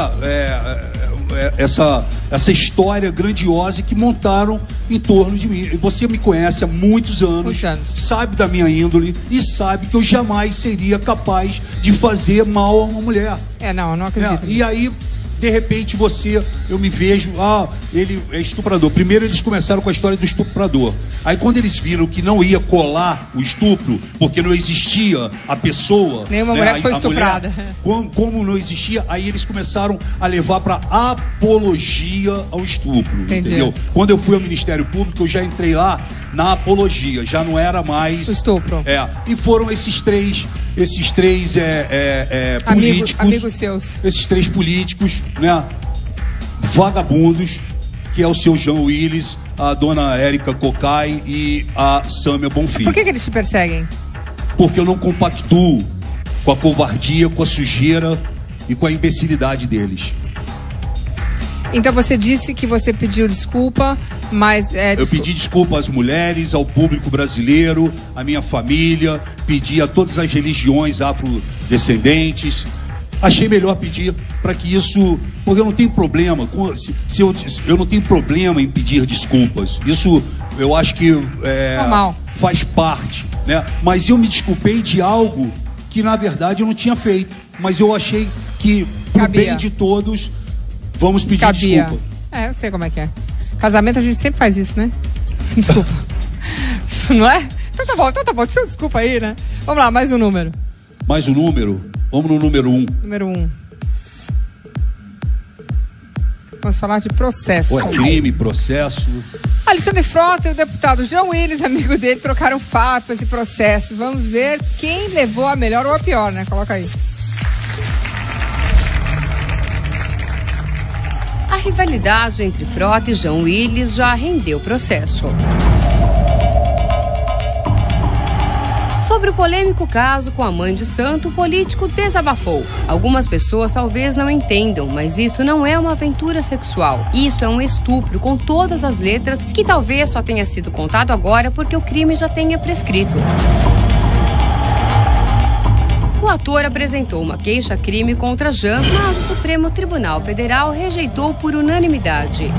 essa história grandiosa que montaram em torno de mim. Você me conhece há muitos anos, sabe da minha índole e sabe que eu jamais seria capaz de fazer mal a uma mulher. Eu não acredito nisso. E aí, de repente, eu me vejo, ele é estuprador. Primeiro eles começaram com a história do estuprador. Aí quando eles viram que não ia colar o estupro, porque não existia a pessoa... Nenhuma mulher foi estuprada. Mulher, como não existia, aí eles começaram a levar para apologia ao estupro. Entendi. Entendeu? Quando eu fui ao Ministério Público, eu já entrei lá na apologia, já não era mais... O estupro. E foram esses três políticos... Amigos seus. Esses três políticos, né, vagabundos, que é o seu Jean Willis, a dona Érica Cocai e a Sâmia Bonfim. Por que eles te perseguem? Porque eu não compactuo com a covardia, com a sujeira e com a imbecilidade deles. Então você disse que você pediu desculpa, mas... Eu pedi desculpa às mulheres, ao público brasileiro, à minha família, pedi a todas as religiões afrodescendentes. Achei melhor pedir para que isso... Porque eu não tenho problema, eu não tenho problema em pedir desculpas. Isso eu acho que faz parte, né? Mas eu me desculpei de algo que na verdade eu não tinha feito. Mas eu achei que, pro bem de todos, vamos pedir desculpa. Eu sei como é que é. Casamento a gente sempre faz isso, né? Desculpa. Não é? Então tá bom. Desculpa aí, né? Vamos lá, mais um número. Mais um número? Vamos no número 1. Número 1. Vamos falar de processo. Crime, processo. Alexandre Frota e o deputado Jean Willis, amigo dele, trocaram farpas e processos. Vamos ver quem levou a melhor ou a pior, né? Coloca aí. A rivalidade entre Frota e Jean Willis já rendeu processo. Sobre o polêmico caso com a mãe de santo, o político desabafou. Algumas pessoas talvez não entendam, mas isso não é uma aventura sexual. Isso é um estupro com todas as letras que talvez só tenha sido contado agora porque o crime já tenha prescrito. O ator apresentou uma queixa-crime contra Jean, mas o Supremo Tribunal Federal rejeitou por unanimidade.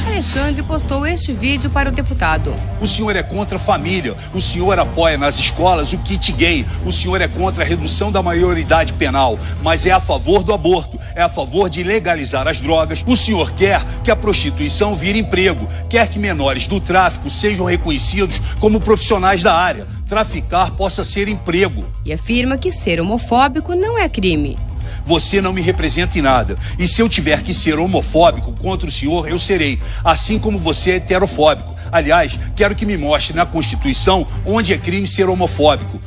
Alexandre postou este vídeo para o deputado. O senhor é contra a família, o senhor apoia nas escolas o kit gay, o senhor é contra a redução da maioridade penal, mas é a favor do aborto, é a favor de legalizar as drogas. O senhor quer que a prostituição vire emprego, quer que menores do tráfico sejam reconhecidos como profissionais da área. Traficar possa ser emprego. E afirma que ser homofóbico não é crime. Você não me representa em nada. E se eu tiver que ser homofóbico contra o senhor, eu serei. Assim como você é heterofóbico. Aliás, quero que me mostre na Constituição onde é crime ser homofóbico.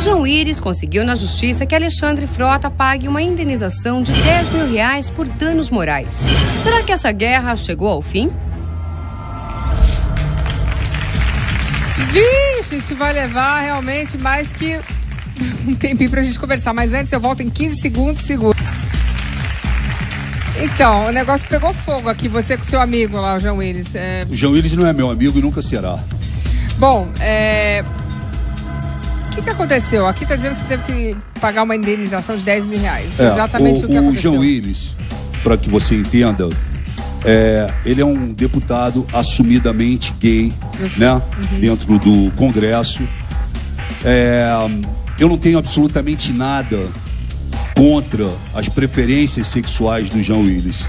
João Íris conseguiu na justiça que Alexandre Frota pague uma indenização de R$10 mil por danos morais. Será que essa guerra chegou ao fim? Vixe, isso vai levar realmente mais que um tempinho pra gente conversar. Mas antes eu volto em 15 segundos, segura. Então, o negócio pegou fogo aqui, você com seu amigo lá, o João Íris. O João Íris não é meu amigo e nunca será. Bom, o que aconteceu? Aqui está dizendo que você teve que pagar uma indenização de R$10 mil. Exatamente o que aconteceu. O João Íris, para que você entenda, ele é um deputado assumidamente gay, né? Dentro do Congresso. Eu não tenho absolutamente nada contra as preferências sexuais do João Íris.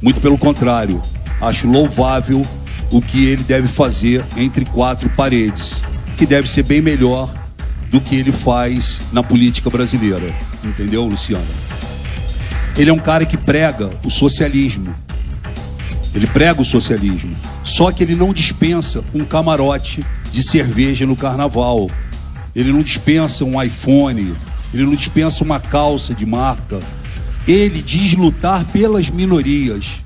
Muito pelo contrário, acho louvável o que ele deve fazer entre quatro paredes, que deve ser bem melhor do que ele faz na política brasileira. Entendeu, Luciana? Ele é um cara que prega o socialismo. Ele prega o socialismo. Só que ele não dispensa um camarote de cerveja no carnaval. Ele não dispensa um iPhone. Ele não dispensa uma calça de marca. Ele diz lutar pelas minorias.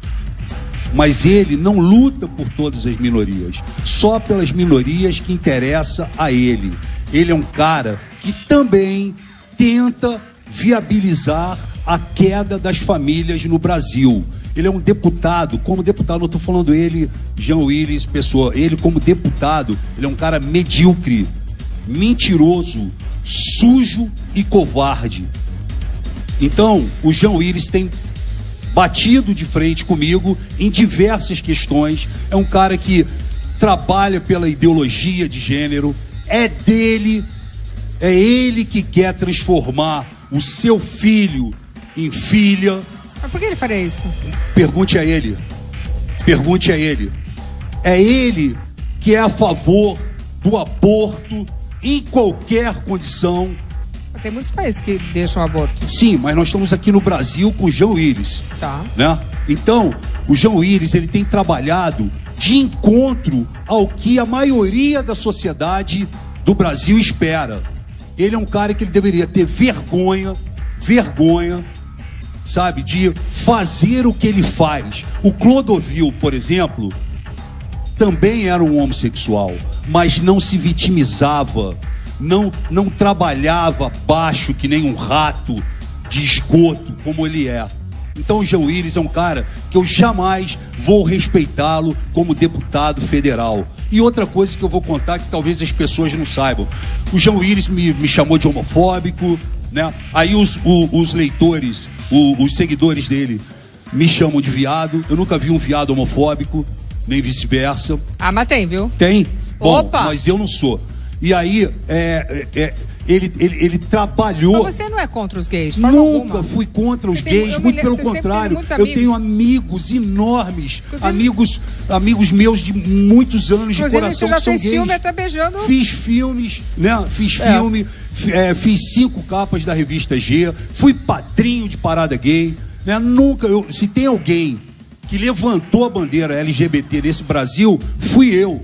Mas ele não luta por todas as minorias. Só pelas minorias que interessa a ele. Ele é um cara que também tenta viabilizar a queda das famílias no Brasil. Ele é um deputado, como deputado, não estou falando ele, João Íris, pessoa, ele como deputado, ele é um cara medíocre, mentiroso, sujo e covarde. Então, o João Íris tem batido de frente comigo em diversas questões. É um cara que trabalha pela ideologia de gênero. É dele, é ele que quer transformar o seu filho em filha. Mas por que ele faria isso? Pergunte a ele. Pergunte a ele. É ele que é a favor do aborto em qualquer condição. Tem muitos países que deixam o aborto. Sim, mas nós estamos aqui no Brasil com o João Íris. Tá. Né? Então, o João Íris, ele tem trabalhado de encontro ao que a maioria da sociedade do Brasil espera. Ele é um cara que ele deveria ter vergonha, sabe, de fazer o que ele faz. O Clodovil, por exemplo, também era um homossexual, mas não se vitimizava, não trabalhava baixo que nem um rato de esgoto como ele é. Então o João Íris é um cara que eu jamais vou respeitá-lo como deputado federal. E outra coisa que eu vou contar que talvez as pessoas não saibam. O João Íris me chamou de homofóbico, né? Aí os leitores, os seguidores dele me chamam de viado. Eu nunca vi um viado homofóbico, nem vice-versa. Ah, mas tem, viu? Tem? Bom, opa! Mas eu não sou. E aí, ele trabalhou... Mas você não é contra os gays? Nunca fui contra os gays, muito pelo contrário. Eu tenho amigos enormes, amigos meus de muitos anos de coração que são gays. Você já fez filme até beijando... Fiz filmes, né? Fiz 5 capas da revista G, fui padrinho de parada gay, né? Nunca, se tem alguém que levantou a bandeira LGBT nesse Brasil, fui eu.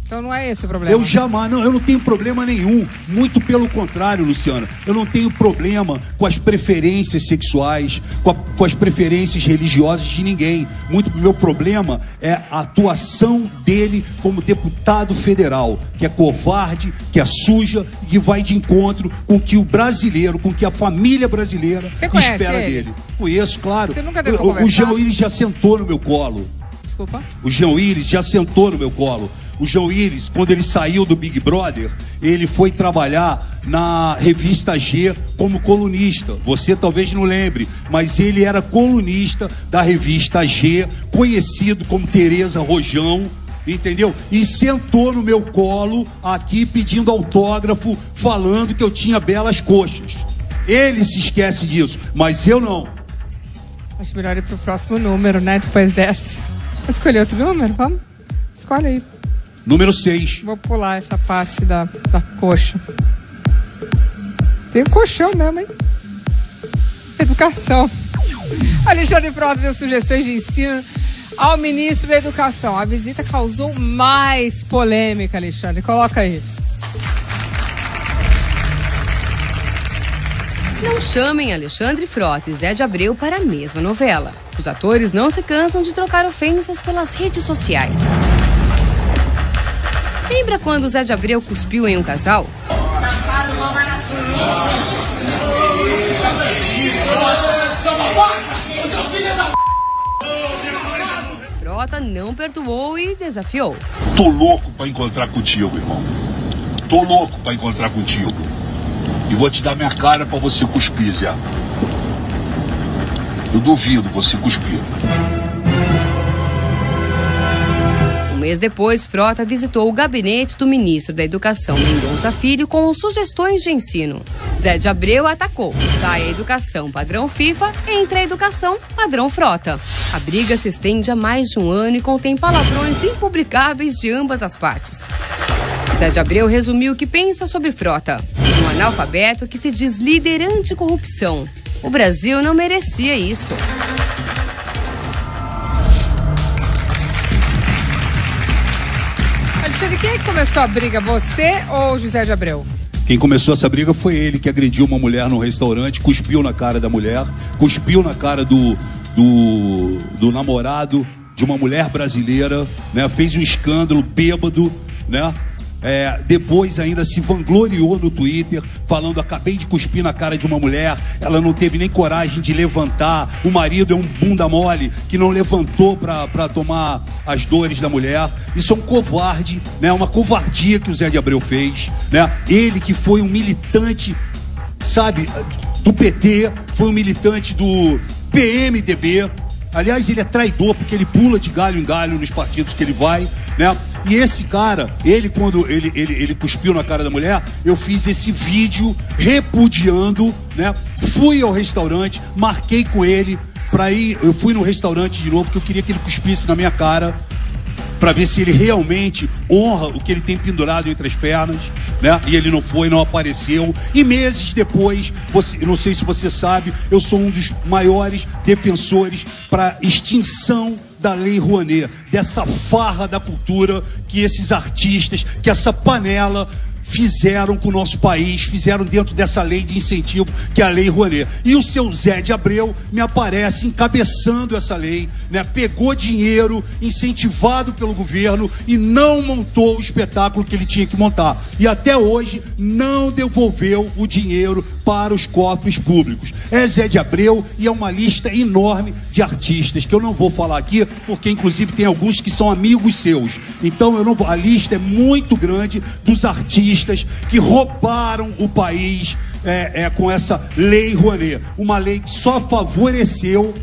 Então não é esse o problema. Eu jamais, não, eu não tenho problema nenhum. Muito pelo contrário, Luciana. Eu não tenho problema com as preferências sexuais, com as preferências religiosas de ninguém. Muito meu problema é a atuação dele como deputado federal, que é covarde, que é suja e que vai de encontro com que o brasileiro, com que a família brasileira espera dele. Conheço, claro. Você nunca tentou conversar? O João Íris já sentou no meu colo. Desculpa? O João Íris já sentou no meu colo. O João Íris, quando ele saiu do Big Brother, ele foi trabalhar na revista G como colunista. Você talvez não lembre, mas ele era colunista da revista G, conhecido como Tereza Rojão, entendeu? E sentou no meu colo aqui pedindo autógrafo, falando que eu tinha belas coxas. Ele se esquece disso, mas eu não. Acho melhor ir pro próximo número, né? Depois dessa. Vou escolher outro número? Vamos? Escolhe aí. Número 6. Vou pular essa parte da coxa. Tem um colchão mesmo, hein? Educação. Alexandre Frota deu sugestões de ensino. ao ministro da Educação. A visita causou mais polêmica, Alexandre. Coloca aí. Não chamem Alexandre Frota e Zé de Abreu para a mesma novela. Os atores não se cansam de trocar ofensas pelas redes sociais. Lembra quando Zé de Abreu cuspiu em um casal? Frota não perdoou e desafiou. Tô louco pra encontrar contigo, irmão. Tô louco pra encontrar contigo. E vou te dar minha cara pra você cuspir, Zé. Eu duvido você cuspir. Um mês depois, Frota visitou o gabinete do ministro da Educação, Mendonça Filho, com sugestões de ensino. Zé de Abreu atacou. Sai a educação padrão FIFA, entra a educação padrão Frota. A briga se estende há mais de um ano e contém palavrões impublicáveis de ambas as partes. Zé de Abreu resumiu o que pensa sobre Frota. Um analfabeto que se diz líder anticorrupção. O Brasil não merecia isso. Alexandre, quem é que começou a briga? Você ou José de Abreu? Quem começou essa briga foi ele, que agrediu uma mulher no restaurante, cuspiu na cara da mulher, cuspiu na cara do namorado de uma mulher brasileira, né? Fez um escândalo bêbado, né? Depois ainda se vangloriou no Twitter, falando: acabei de cuspir na cara de uma mulher, ela não teve nem coragem de levantar, o marido é um bunda mole que não levantou para tomar as dores da mulher. Isso é um covarde, né? Uma covardia que o Zé de Abreu fez, né? Ele que foi um militante, sabe, do PT, foi um militante do PMDB. Aliás, ele é traidor porque ele pula de galho em galho nos partidos que ele vai, né? E esse cara, quando ele cuspiu na cara da mulher, eu fiz esse vídeo repudiando, né? Fui ao restaurante, marquei com ele pra ir, eu fui no restaurante de novo, porque eu queria que ele cuspisse na minha cara, para ver se ele realmente honra o que ele tem pendurado entre as pernas, né? E ele não foi, não apareceu. E meses depois, não sei se você sabe, eu sou um dos maiores defensores para extinção da Lei Rouanet, dessa farra da cultura que esses artistas, que essa panela fizeram com o nosso país, fizeram dentro dessa lei de incentivo, que é a Lei Rouanet. E o seu Zé de Abreu me aparece encabeçando essa lei, né? Pegou dinheiro incentivado pelo governo e não montou o espetáculo que ele tinha que montar. E até hoje não devolveu o dinheiro para os cofres públicos. É Zé de Abreu e é uma lista enorme de artistas, que eu não vou falar aqui, porque inclusive tem alguns que são amigos seus. Então eu não vou, a lista é muito grande dos artistas que roubaram o país com essa Lei Rouanet. Uma lei que só favoreceu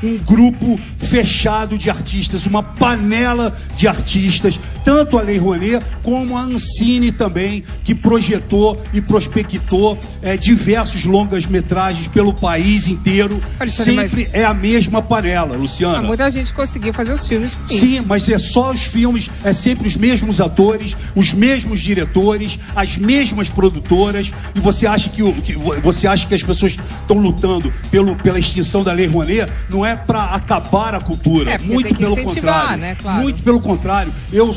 um grupo fechado de artistas, uma panela de artistas, tanto a Lei Rouanet como a Ancine também, que projetou e prospectou diversos longas-metragens pelo país inteiro. Sempre é a mesma panela, Luciana. Muita gente conseguiu fazer os filmes com isso. Sim, mas é só os filmes, é sempre os mesmos atores, os mesmos diretores, as mesmas produtoras. E você acha que as pessoas estão lutando pela extinção da Lei Rouanet? Não é para acabar a cultura, muito pelo contrário, né? Claro. Muito pelo contrário. Eu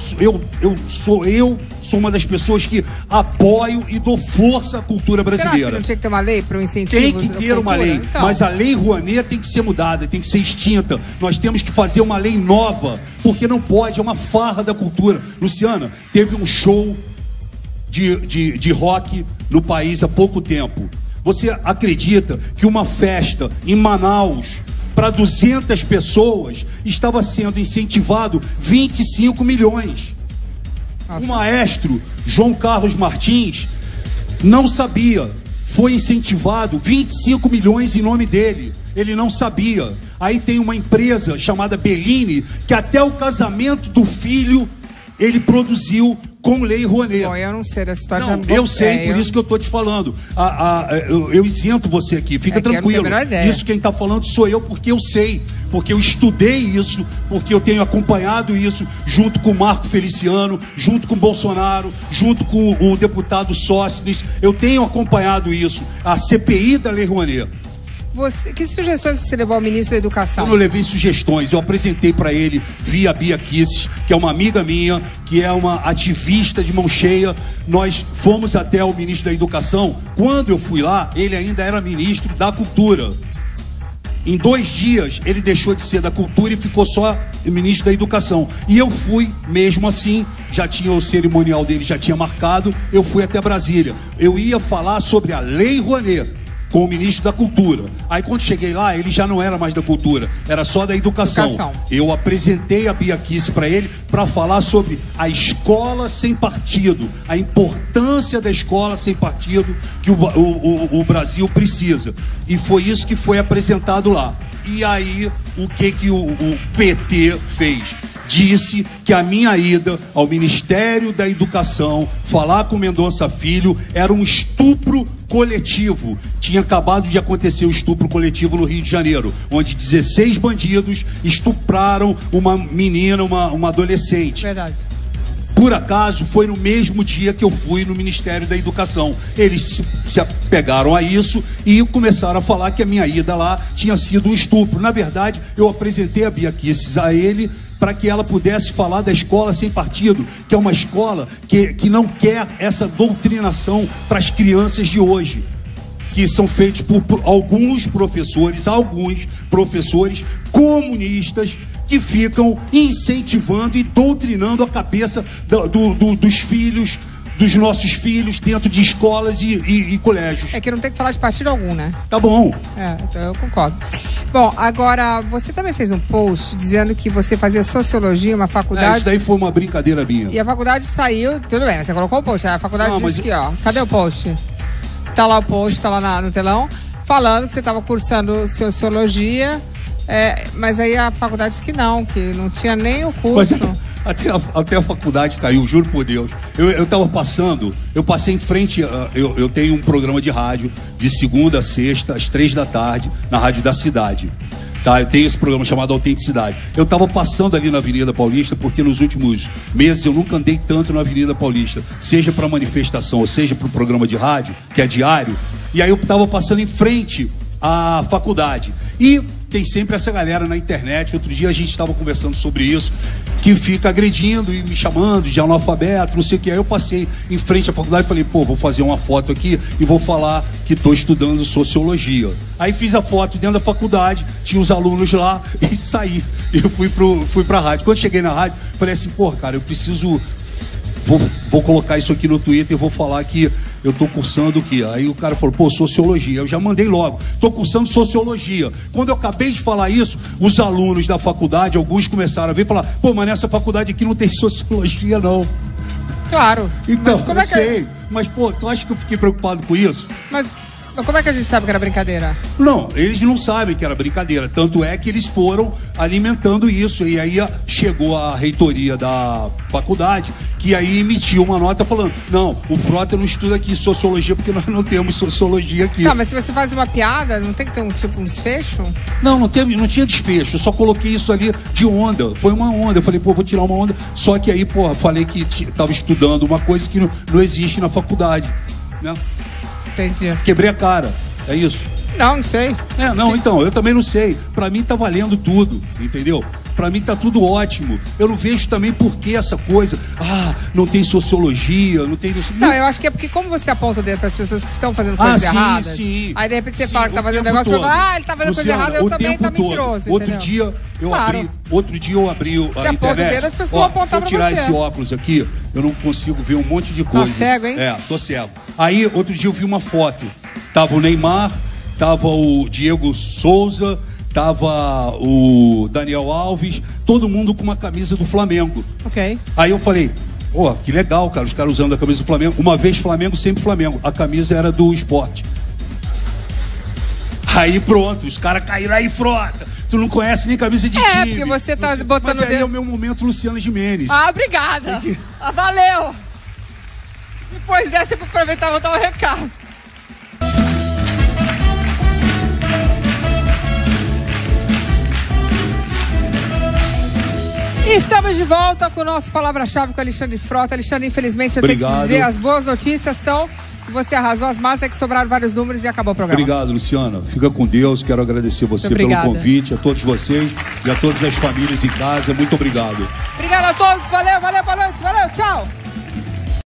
sou uma das pessoas que apoio e dou força à cultura brasileira. Você acha que não tinha que ter uma lei para o incentivo? Tem que ter uma lei, então. Mas a Lei Rouanet tem que ser mudada, tem que ser extinta. Nós temos que fazer uma lei nova, porque não pode, é uma farra da cultura. Luciana, teve um show de rock no país há pouco tempo. Você acredita que uma festa em Manaus para 200 pessoas estava sendo incentivado 25 milhões? Nossa. O maestro João Carlos Martins não sabia, foi incentivado 25 milhões em nome dele, ele não sabia. Aí tem uma empresa chamada Bellini, que até o casamento do filho ele produziu com Lei Rouanet. Bom, eu não sei da história. Não, eu sei, por isso que eu tô te falando. Eu isento você aqui, fica tranquilo. Isso quem tá falando sou eu, porque eu sei, porque eu estudei isso, porque eu tenho acompanhado isso junto com o Marco Feliciano, junto com o Bolsonaro, junto com o deputado Sócrates. Eu tenho acompanhado isso, a CPI da Lei Rouanet. que sugestões você levou ao ministro da Educação? Eu não levei sugestões, eu apresentei para ele via Bia Kicis, que é uma amiga minha, que é uma ativista de mão cheia. Nós fomos até o ministro da Educação. Quando eu fui lá, ele ainda era ministro da Cultura. Em 2 dias, ele deixou de ser da Cultura e ficou só ministro da Educação. E eu fui, mesmo assim, já tinha o cerimonial dele, já tinha marcado, eu fui até Brasília. Eu ia falar sobre a Lei Rouanet com o ministro da Cultura. Aí quando cheguei lá, ele já não era mais da Cultura, era só da Educação. Eu apresentei a Bia Kicis para ele para falar sobre a escola sem partido, a importância da escola sem partido que o Brasil precisa. E foi isso que foi apresentado lá. E aí, o que o PT fez? Disse que a minha ida ao Ministério da Educação falar com Mendonça Filho era um estupro coletivo. Tinha acabado de acontecer o estupro coletivo no Rio de Janeiro, onde 16 bandidos estupraram uma menina, uma adolescente. Verdade. Por acaso, foi no mesmo dia que eu fui no Ministério da Educação. Eles se apegaram a isso e começaram a falar que a minha ida lá tinha sido um estupro. Na verdade, eu apresentei a Bia Kicis a ele para que ela pudesse falar da escola sem partido, que é uma escola que não quer essa doutrinação para as crianças de hoje, que são feitos por alguns professores comunistas, que ficam incentivando e doutrinando a cabeça dos filhos, dos nossos filhos, dentro de escolas e colégios. É que não tem que falar de partido algum, né? Tá bom. Então eu concordo. Bom, agora, você também fez um post dizendo que você fazia sociologia em uma faculdade... Isso daí foi uma brincadeira minha. E a faculdade saiu... Tudo bem, você colocou o post. A faculdade disse que, ó... Cadê o post? Tá lá o post, tá lá no telão, falando que você estava cursando sociologia, mas aí a faculdade disse que não tinha nem o curso. Mas até a faculdade caiu, juro por Deus. Eu tava passando, eu passei em frente, eu tenho um programa de rádio de segunda a sexta, às 3 da tarde, na Rádio da Cidade. Tá, eu tenho esse programa chamado Autenticidade. Eu estava passando ali na Avenida Paulista, porque nos últimos meses eu nunca andei tanto na Avenida Paulista, seja para manifestação ou seja para o programa de rádio, que é diário. E aí eu estava passando em frente à faculdade. E tem sempre essa galera na internet. Outro dia a gente estava conversando sobre isso, que fica agredindo e me chamando de analfabeto, não sei o que. Aí eu passei em frente à faculdade e falei, vou fazer uma foto aqui e vou falar que estou estudando sociologia. Aí fiz a foto dentro da faculdade, tinha os alunos lá e saí. E fui pra rádio. Quando cheguei na rádio, falei assim, cara, eu preciso... Vou colocar isso aqui no Twitter e vou falar que eu tô cursando o quê? Aí o cara falou, sociologia. Eu já mandei logo, tô cursando sociologia. Quando eu acabei de falar isso, os alunos da faculdade, alguns começaram a vir e falar, mas nessa faculdade aqui não tem sociologia, não. Claro. Então, mas como sei. Mas, tu acha que eu fiquei preocupado com isso? Mas como é que a gente sabe que era brincadeira? Não, eles não sabem que era brincadeira. Tanto é que eles foram alimentando isso. E aí chegou a reitoria da faculdade, que aí emitiu uma nota falando, não, o Frota não estuda aqui sociologia porque nós não temos sociologia aqui. Tá, mas se você faz uma piada, não tem que ter um desfecho? Não tinha desfecho. Eu só coloquei isso ali de onda. Foi uma onda. Eu falei, vou tirar uma onda. Só que aí, falei que tava estudando uma coisa que não existe na faculdade, né? Entendi. Quebrei a cara, é isso? Não sei. Então, eu também não sei. Pra mim tá valendo tudo, entendeu? Pra mim tá tudo ótimo. Eu não vejo também por que essa coisa, não tem sociologia, não tem... Não, eu acho que é porque como você aponta o dedo pras pessoas que estão fazendo coisas erradas, sim. Aí de repente você fala que tá fazendo negócio, ele tá fazendo coisa errada, eu também, tá mentiroso, Outro dia eu abri a você aponta o dedo, as pessoas apontam pra você. Se eu tirar esse óculos aqui, eu não consigo ver um monte de coisa. Tá cego, hein? Tô cego. Aí, outro dia eu vi uma foto. Tava o Neymar, tava o Diego Souza, tava o Daniel Alves, todo mundo com uma camisa do Flamengo. Ok. Aí eu falei, que legal, cara, os caras usando a camisa do Flamengo. Uma vez Flamengo, sempre Flamengo. A camisa era do Sport. Aí pronto, os caras caíram aí, Frota. Tu não conhece nem camisa de time. Porque você tá botando... Mas aí é o meu momento Luciana Gimenez. Obrigada. Valeu. Depois dessa, eu vou aproveitar e vou dar um recado. E estamos de volta com o nosso Palavra-Chave com Alexandre Frota. Alexandre, infelizmente, eu tenho que dizer, as boas notícias são Você arrasou as massas, é que sobraram vários números e acabou o programa. Obrigado, Luciana. Fica com Deus. Quero agradecer você pelo convite, a todos vocês e a todas as famílias em casa. Muito obrigado. Obrigado a todos. Valeu, boa noite. Valeu, tchau.